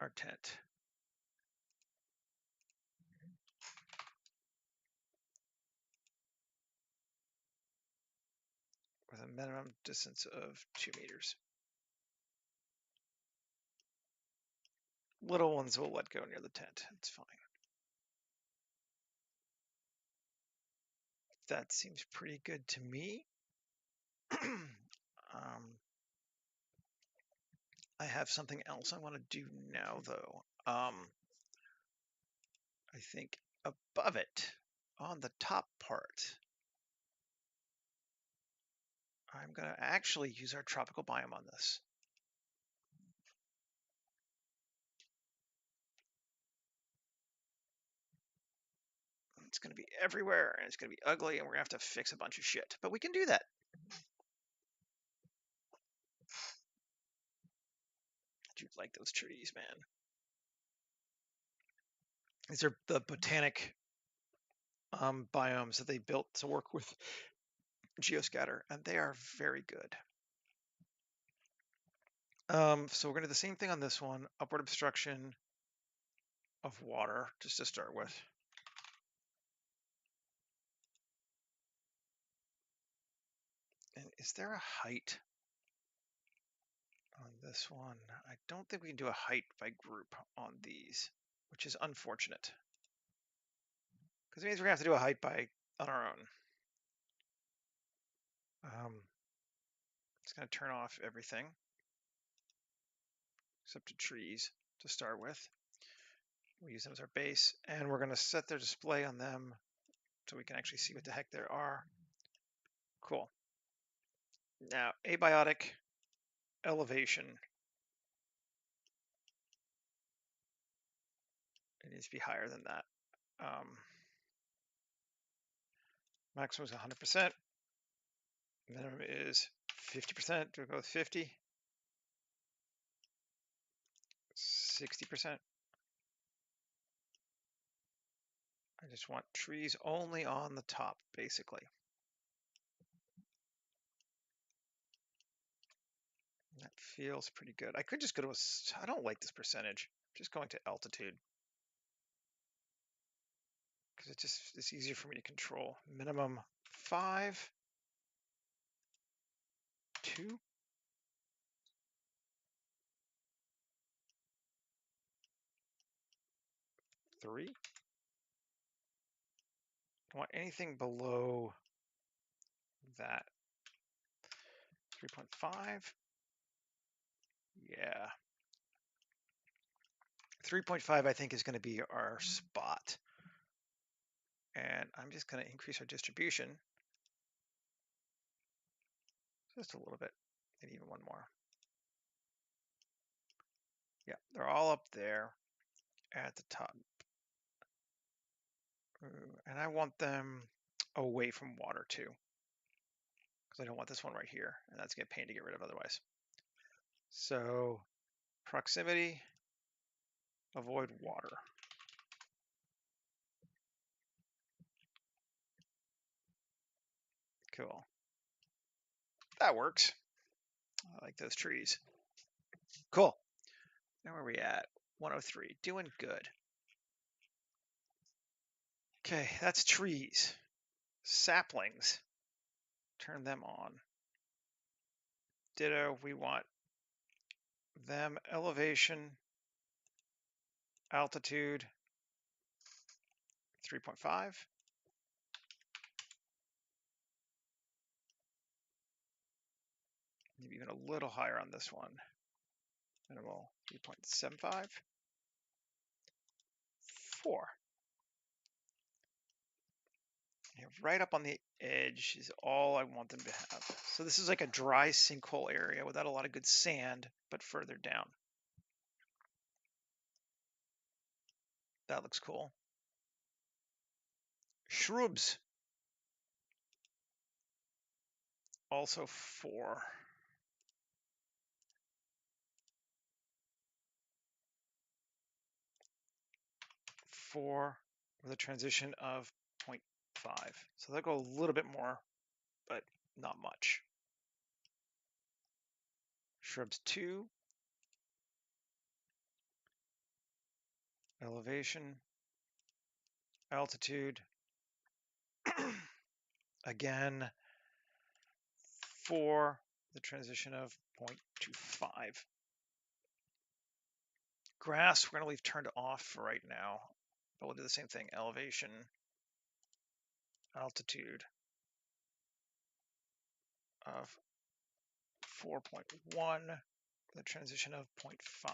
our tent. With a minimum distance of 2 meters. Little ones will let go near the tent. It's fine. That seems pretty good to me. I have something else I want to do now, though. I think above it, on the top part, I'm going to actually use our tropical biome on this. it's going to be everywhere and it's going to be ugly and we're going to have to fix a bunch of shit. But we can do that. I do like those trees, man. These are the botanic biomes that they built to work with geoscatter, and they are very good. So we're going to do the same thing on this one, upward obstruction of water, just to start with. And is there a height on this one? I don't think we can do a height by group on these, which is unfortunate. Because it means we're going to have to do a height by on our own. It's going to turn off everything except the trees to start with. We use them as our base, and we're going to set their display on them so we can actually see what the heck there are. Cool. Now, abiotic elevation. It needs to be higher than that. Maximum is 100%. Minimum is 50%. Do we go with 50? 60%. I just want trees only on the top, basically. That feels pretty good. I could just go to I don't like this percentage. I'm just going to altitude. Because it's easier for me to control. Minimum 5, 2, 3. Don't want anything below that. 3.5. Yeah. 3.5 I think is going to be our spot. And I'm just going to increase our distribution just a little bit, maybe even one more. Yeah, they're all up there at the top. And I want them away from water too, because I don't want this one right here, and that's going to be a pain to get rid of otherwise. So proximity, avoid water. Cool. That works. I like those trees. Cool. Now where are we at? 103. Doing good. Okay, that's trees. Saplings. Turn them on. Ditto, we want them elevation, altitude, 3.5. Maybe even a little higher on this one. Minimal 3.75. 4. Yeah, right up on the edge is all I want them to have. So this is like a dry sinkhole area without a lot of good sand, but further down. That looks cool. Shrubs. Also 4. 4 with a transition of 0.5. So they'll go a little bit more, but not much. Shrubs 2. Elevation. Altitude. Again, 4, the transition of 0.25. Grass, we're going to leave turned off for right now, but we'll do the same thing. Elevation, altitude of 4.1, the transition of 0.5.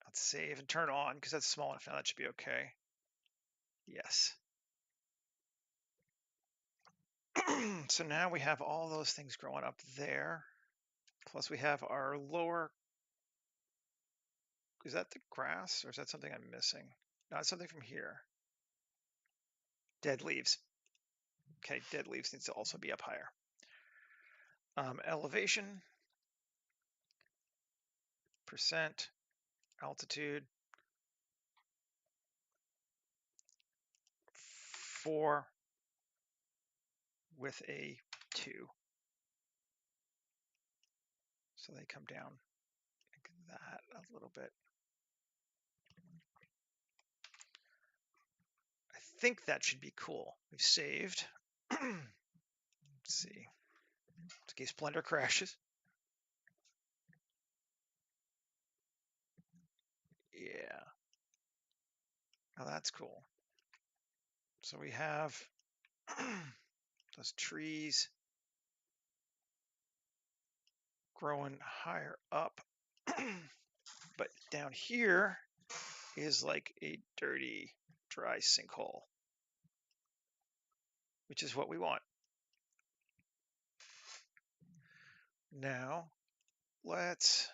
Let's save and turn on because that's small enough now. That should be okay. Yes. So now we have all those things growing up there. Plus we have our lower. Is that the grass or is that something I'm missing? not something from here. Dead leaves. Okay, dead leaves needs to also be up higher. Elevation, percent, altitude, 4 with a 2. So they come down like that a little bit. I think that should be cool. We've saved. Let's see. In case Blender crashes. Yeah. Oh, that's cool. So we have those trees growing higher up. But down here is like a dirty, dry sinkhole, which is what we want. Now, let's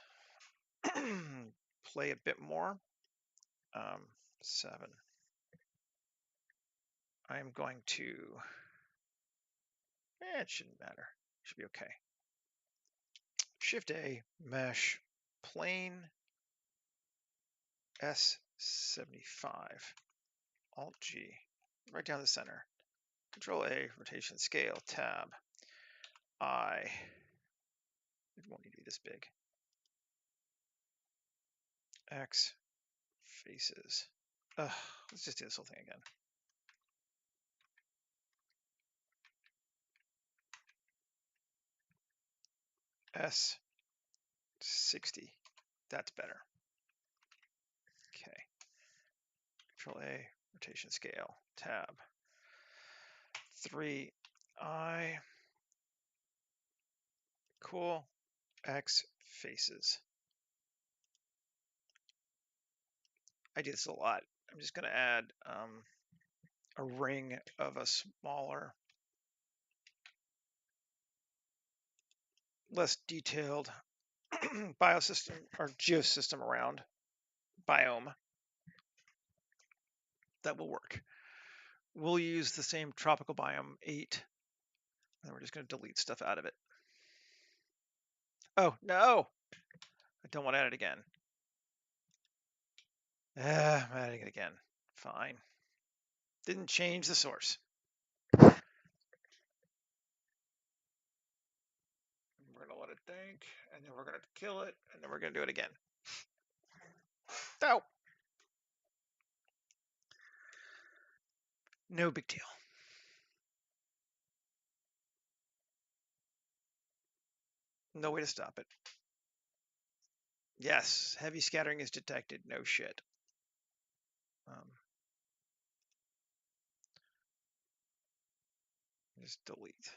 play a bit more. 7. I'm going to, it shouldn't matter. Should be okay. Shift A, mesh, plane, S75, Alt G, right down the center. Control A, rotation scale, tab, I. It won't need to be this big. X, faces. Let's just do this whole thing again. S60. That's better. Okay. Control A, rotation scale, tab. 3I. Cool. X faces. I do this a lot. I'm just going to add a ring of a smaller, less detailed biosystem or geosystem around biome. That will work. We'll use the same tropical biome 8, and we're just going to delete stuff out of it. Oh, no! I don't want to add it again. I'm adding it again. Fine. Didn't change the source. We're going to let it think, and then we're going to kill it, and then we're going to do it again. Oh! No big deal. No way to stop it. Yes, heavy scattering is detected. No shit. Just delete.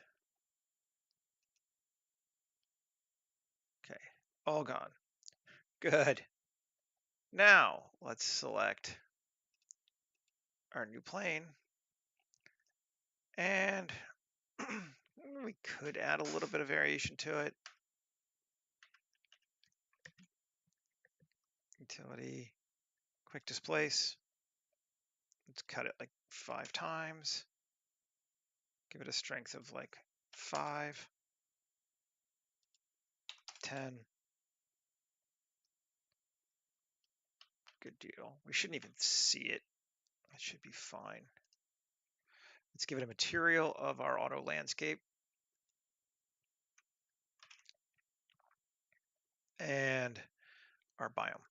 Okay, all gone. Good. Now let's select our new plane, and we could add a little bit of variation to it. Utility, quick displace. Let's cut it like 5 times. Give it a strength of like 5, 10. Good deal. We shouldn't even see it. It should be fine. Let's give it a material of our auto landscape. And our biome.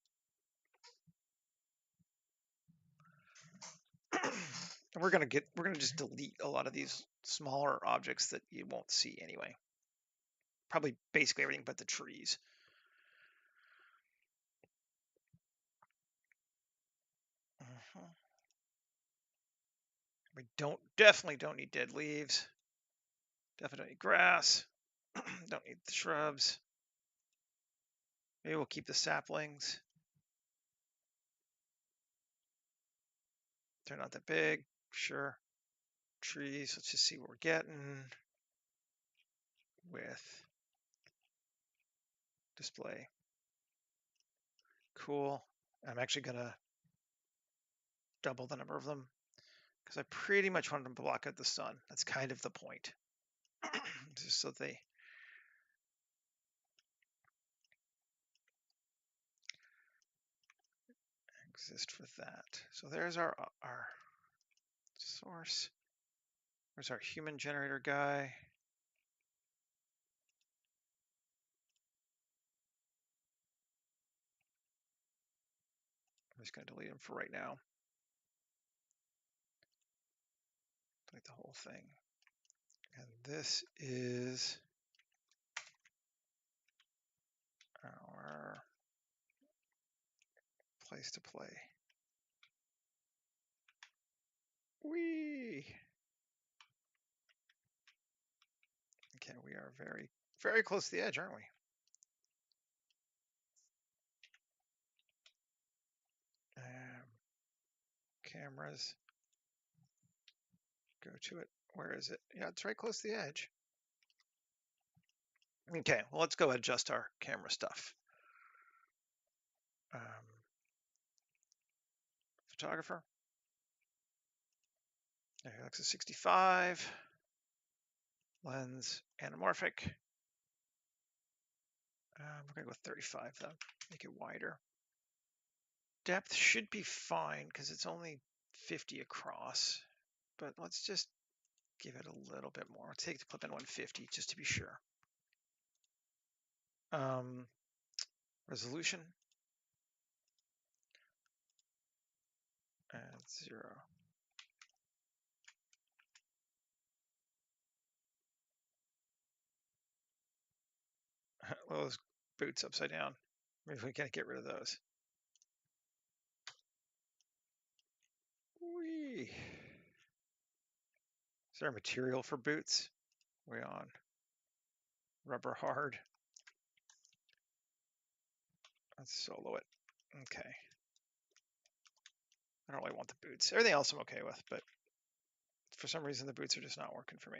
And we're gonna just delete a lot of these smaller objects that you won't see anyway. Probably basically everything but the trees. We definitely don't need dead leaves. Definitely don't need grass. Don't need the shrubs. Maybe we'll keep the saplings. They're not that big. Sure. Trees. Let's just see what we're getting with display. Cool. I'm actually gonna double the number of them because I pretty much want them to block out the sun. That's kind of the point. Just so they exist for that. So there's our source. There's our human generator guy. I'm just going to delete him for right now. Delete the whole thing. And this is our place to play. Whee! Okay, we are very, very close to the edge, aren't we? Cameras. Go to it. Where is it? Yeah, it's right close to the edge. Okay, well, let's go adjust our camera stuff. Photographer. Alexa 65. Lens anamorphic. We're going to go with 35 though, make it wider. Depth should be fine because it's only 50 across, but let's just give it a little bit more. Let's take the clip in 150 just to be sure. Resolution. And 0. Those boots upside down. Maybe we can't get rid of those. Whee. Is there a material for boots? Way on. Rubber hard. Let's solo it. Okay. I don't really want the boots. Everything else I'm okay with, but for some reason the boots are just not working for me.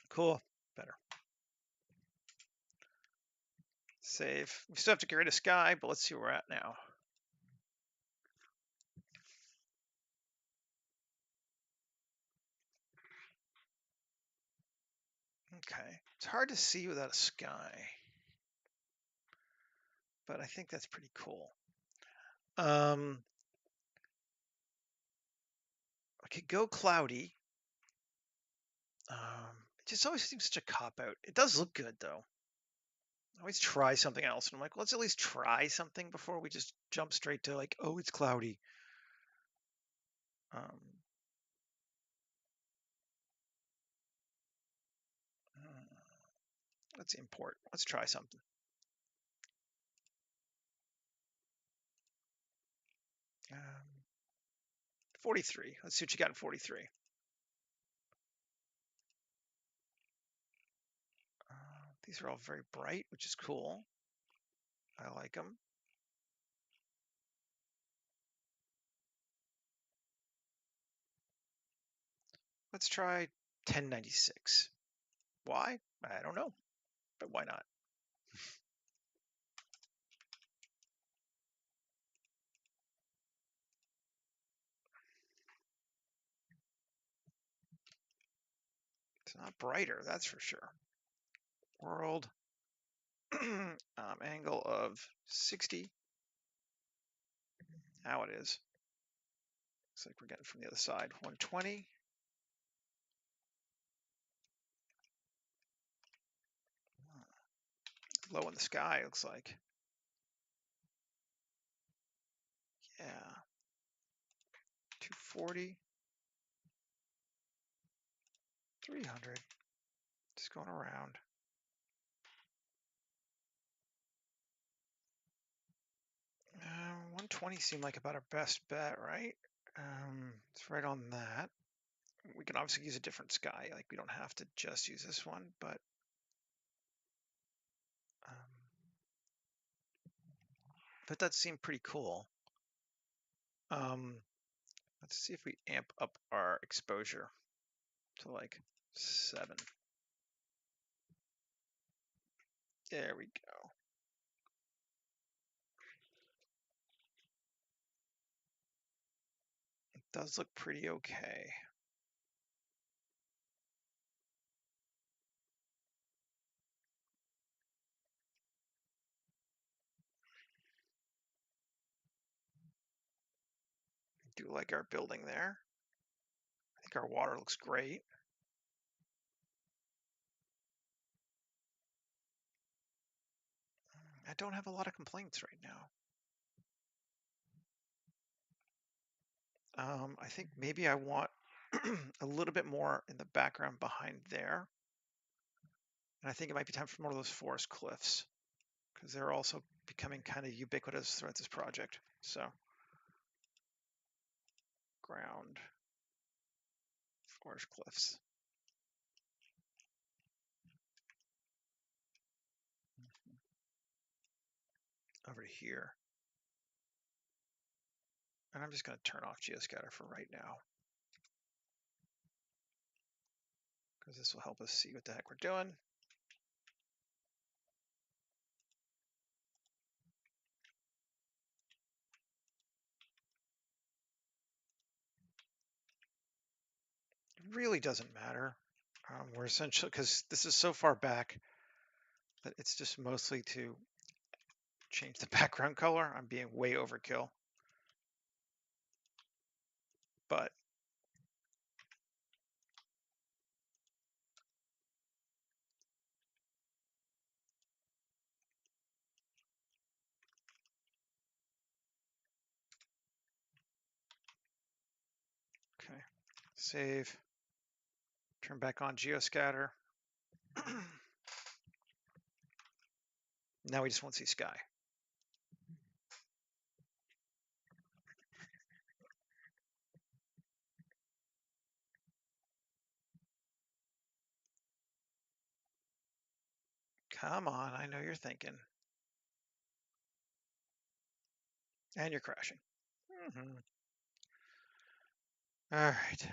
Cool. Better. Save. We still have to get rid of sky, but let's see where we're at now. Okay. It's hard to see without a sky, but I think that's pretty cool. I could go cloudy. It just always seems such a cop-out. It does look good, though. I always try something else, and I'm like, let's at least try something before we just jump straight to like, oh, it's cloudy. Let's import. Let's try something. 43. Let's see what you got in 43. These are all very bright, which is cool. I like them. Let's try 1096. Why? I don't know, but why not? It's not brighter, that's for sure. World angle of 60. Now it is. Looks like we're getting from the other side. 120. Low in the sky, looks like. Yeah. 240. 300. Just going around. 120 seemed like about our best bet, right? It's right on that. We can obviously use a different sky. Like we don't have to just use this one, but that seemed pretty cool. Let's see if we amp up our exposure to like 7. There we go. It does look pretty okay. Do like our building there. I think our water looks great. I don't have a lot of complaints right now. I think maybe I want a little bit more in the background behind there. And I think it might be time for more of those forest cliffs because they're also becoming kind of ubiquitous throughout this project. So ground, forest cliffs. Over here. And I'm just going to turn off geoscatter for right now because this will help us see what the heck we're doing. It really doesn't matter. We're essentially, because this is so far back that it's just mostly to change the background color. I'm being way overkill. But okay, save, turn back on geoscatter. Now we just want to see sky. Come on, I know you're thinking. And you're crashing. All right,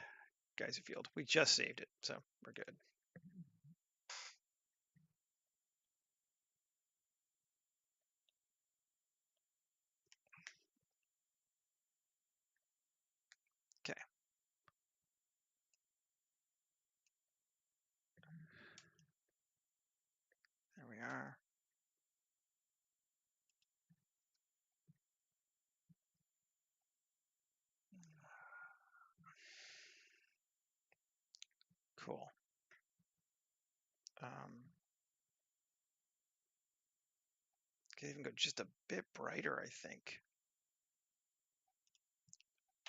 Geyser Field. We just saved it, so we're good. Okay. There we are. Cool. Could even go just a bit brighter, I think.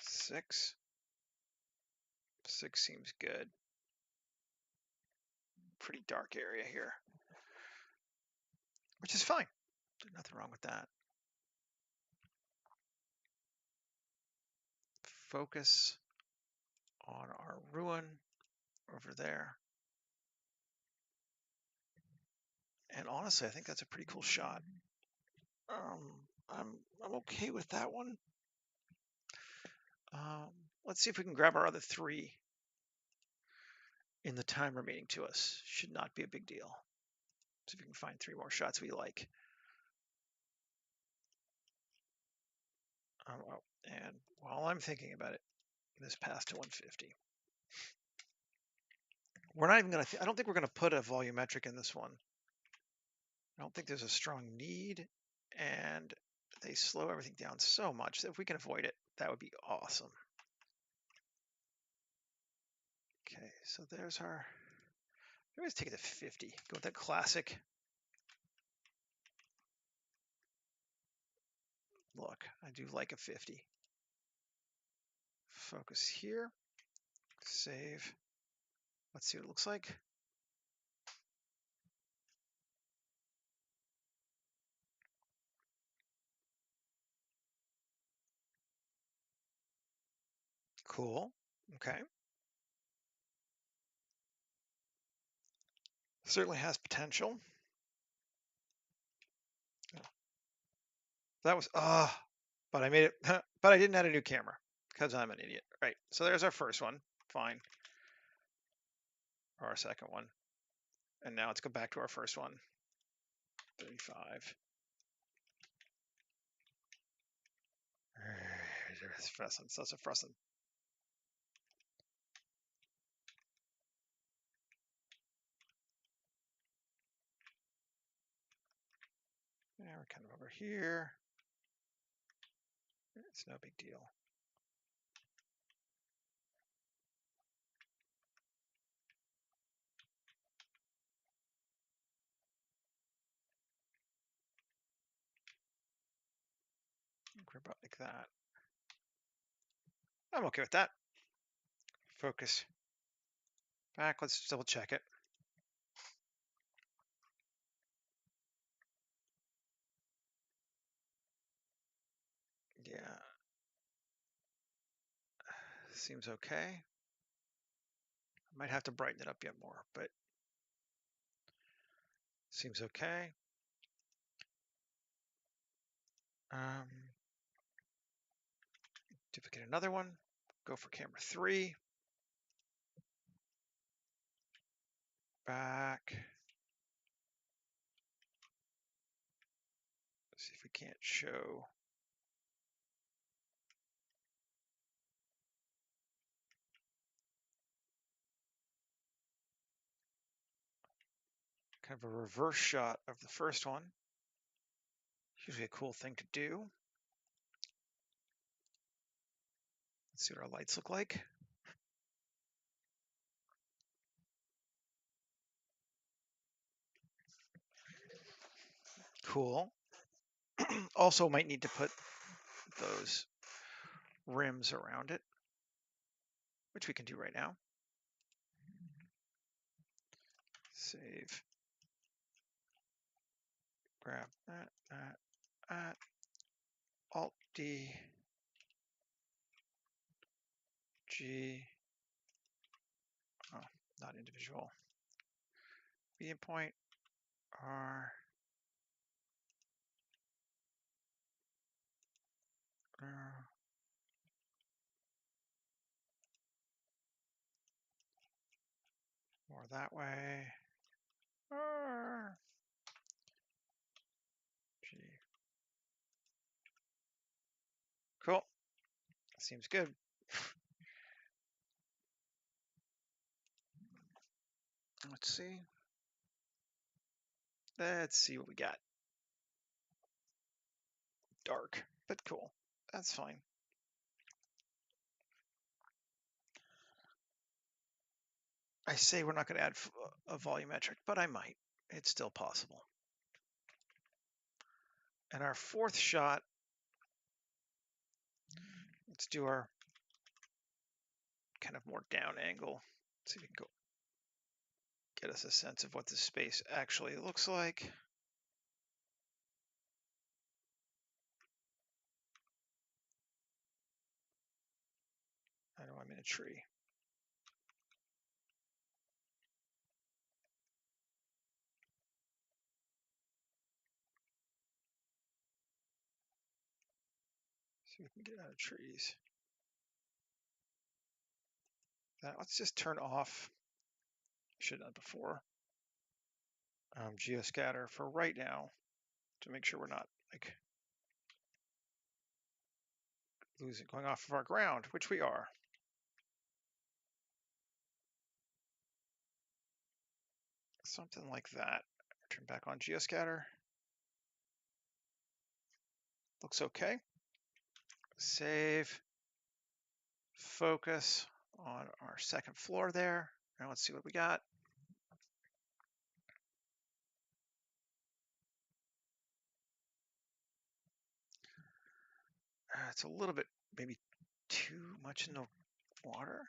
6. 6 seems good. Pretty dark area here, which is fine. There's nothing wrong with that. Focus on our ruin over there. And honestly, I think that's a pretty cool shot. I'm okay with that one. Let's see if we can grab our other 3 in the time remaining to us. Should not be a big deal. See if we can find 3 more shots we like. And while I'm thinking about it, this path to 150. We're not even going to, I don't think we're going to put a volumetric in this one. I don't think there's a strong need, and they slow everything down so much that if we can avoid it, that would be awesome. Okay, so there's our, let's take it to 50. Go with that classic look. I do like a 50. Focus here, save. Let's see what it looks like. Cool. Okay. Certainly has potential. That was, but I made it, but I didn't add a new camera because I'm an idiot. Right. So there's our first one. Fine. or our second one. And now let's go back to our first one. 35. It's frustrating. Such a frustrating. Yeah, we're kind of over here. It's no big deal. We're about like that. I'm okay with that. Focus. Back, let's double check it. Yeah. Seems okay. I might have to brighten it up yet more, but seems okay. Duplicate another one. Go for camera 3. Back. See if we can't show. Kind of a reverse shot of the first one. Usually a cool thing to do. Let's see what our lights look like. Cool. Also might need to put those rims around it, which we can do right now. Save. Grab that. Alt D. G. Oh, not individual. Medium point. R. More that way. R. G. Cool. Seems good. Let's see. Let's see what we got. Dark, but cool. That's fine. I say we're not going to add a volumetric, but I might. It's still possible. And our fourth shot, let's do our kind of more down angle. Let's see if we can go get us a sense of what the space actually looks like. I know I'm in a tree. See if we can get out of trees. Now, let's just turn off, should have done before, geoscatter for right now to make sure we're not like going off of our ground, which we are. Something like that. Turn back on geoscatter. Looks okay. Save. Focus on our second floor there. Now let's see what we got. It's a little bit maybe too much in the water.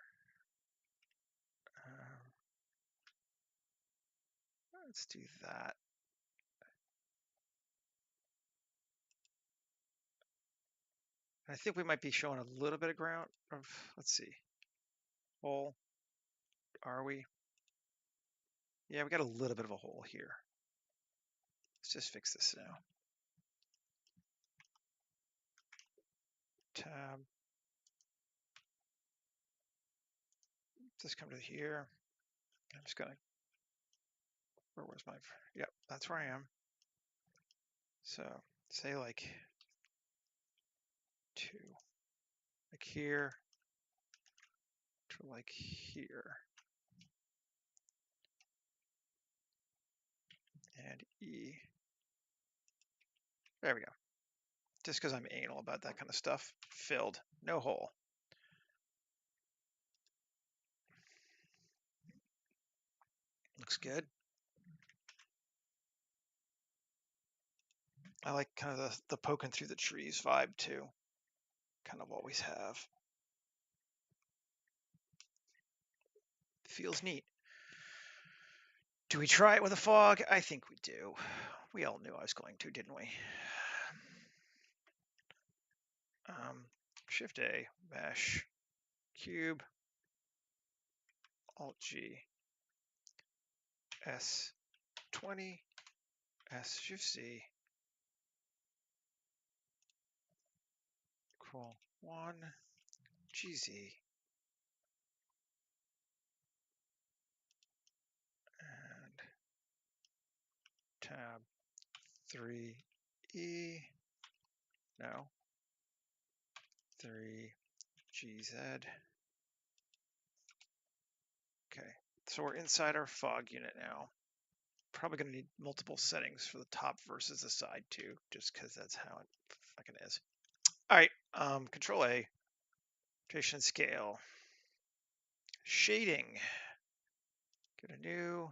Let's do that. I think we might be showing a little bit of ground of, let's see, hole. Are we? Yeah, we got a little bit of a hole here. Let's just fix this now. Tab. Just come to here. I'm just gonna, where was my, yep, that's where I am. So say like 2, like here to like here, and E. There we go. Just because I'm anal about that kind of stuff. Filled, no hole. Looks good. I like kind of the poking through the trees vibe too. Kind of always have. Feels neat. Do we try it with a fog? I think we do. We all knew I was going to, didn't we? Shift A, mesh, cube, Alt G, S20, S Shift C, equal 1, GZ, and tab 3E, no, 3GZ. Okay, so we're inside our fog unit now. Probably going to need multiple settings for the top versus the side too, just because that's how it fucking is. All right, Control A, rotation scale, shading. Get a new.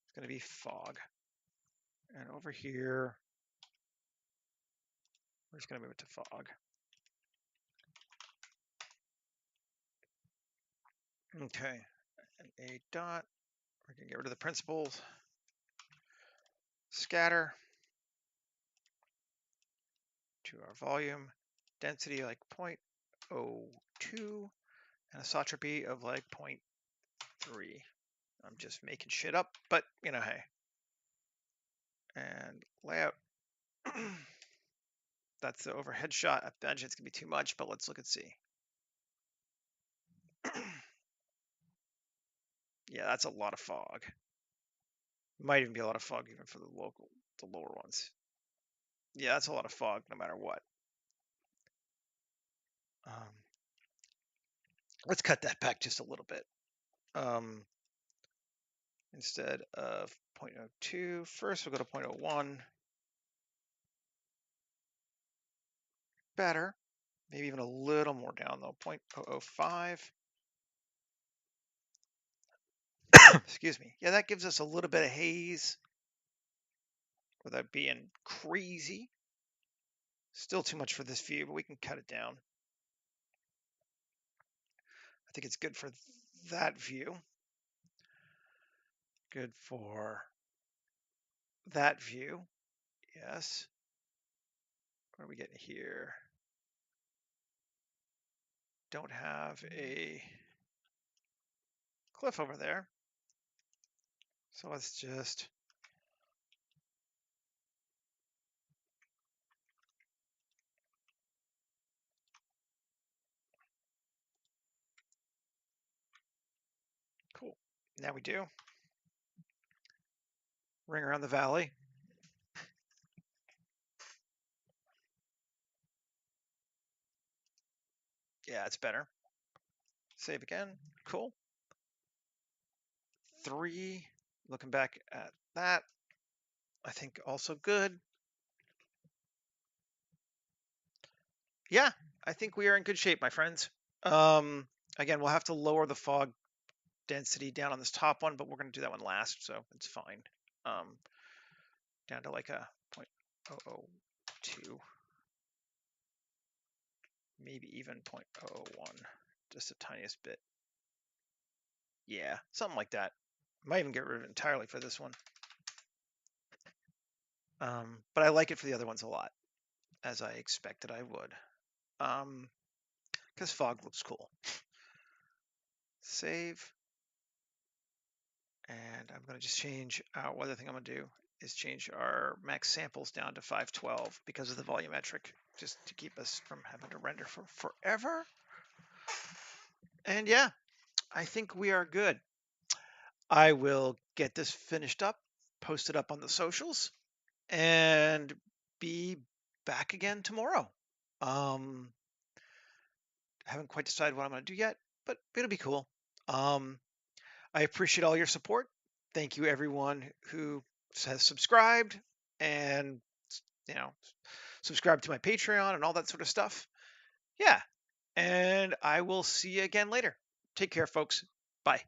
It's going to be fog, and over here, we're just going to move it to fog. Okay, and a dot. We're going to get rid of the principles. Scatter to our volume. Density like 0.02, and a sautropy of like 0.3. I'm just making shit up, but you know, hey. And layout. That's the overhead shot. I imagine it's gonna be too much, but let's look and see. Yeah, that's a lot of fog. Might even be a lot of fog even for the lower ones. Yeah, that's a lot of fog no matter what. Let's cut that back just a little bit. Instead of 0.02, first we'll go to 0.01. Better. Maybe even a little more down though, 0.005. Excuse me. Yeah, that gives us a little bit of haze without being crazy. Still too much for this view, but we can cut it down. I think it's good for that view. Good for that view. Yes. What are we getting here? Don't have a cliff over there. So let's just cool. Now we do. Ring around the valley. Yeah, it's better. Save again. Cool. 3. Looking back at that, I think also good. Yeah, I think we are in good shape, my friends. Again, we'll have to lower the fog density down on this top one, but we're going to do that one last, so it's fine. Down to like a 0.002, maybe even 0.001, just the tiniest bit. Yeah, something like that. Might even get rid of it entirely for this one. But I like it for the other ones a lot, as I expected I would. Because fog looks cool. Save. And I'm going to just change, one other thing I'm going to do is change our max samples down to 512 because of the volumetric, just to keep us from having to render for forever. And yeah, I think we are good. I will get this finished up, post it up on the socials, and be back again tomorrow. Um, haven't quite decided what I'm going to do yet, but it'll be cool. Um, I appreciate all your support. Thank you, everyone who has subscribed and you know subscribe to my Patreon and all that sort of stuff. Yeah, and I will see you again later. Take care, folks. Bye.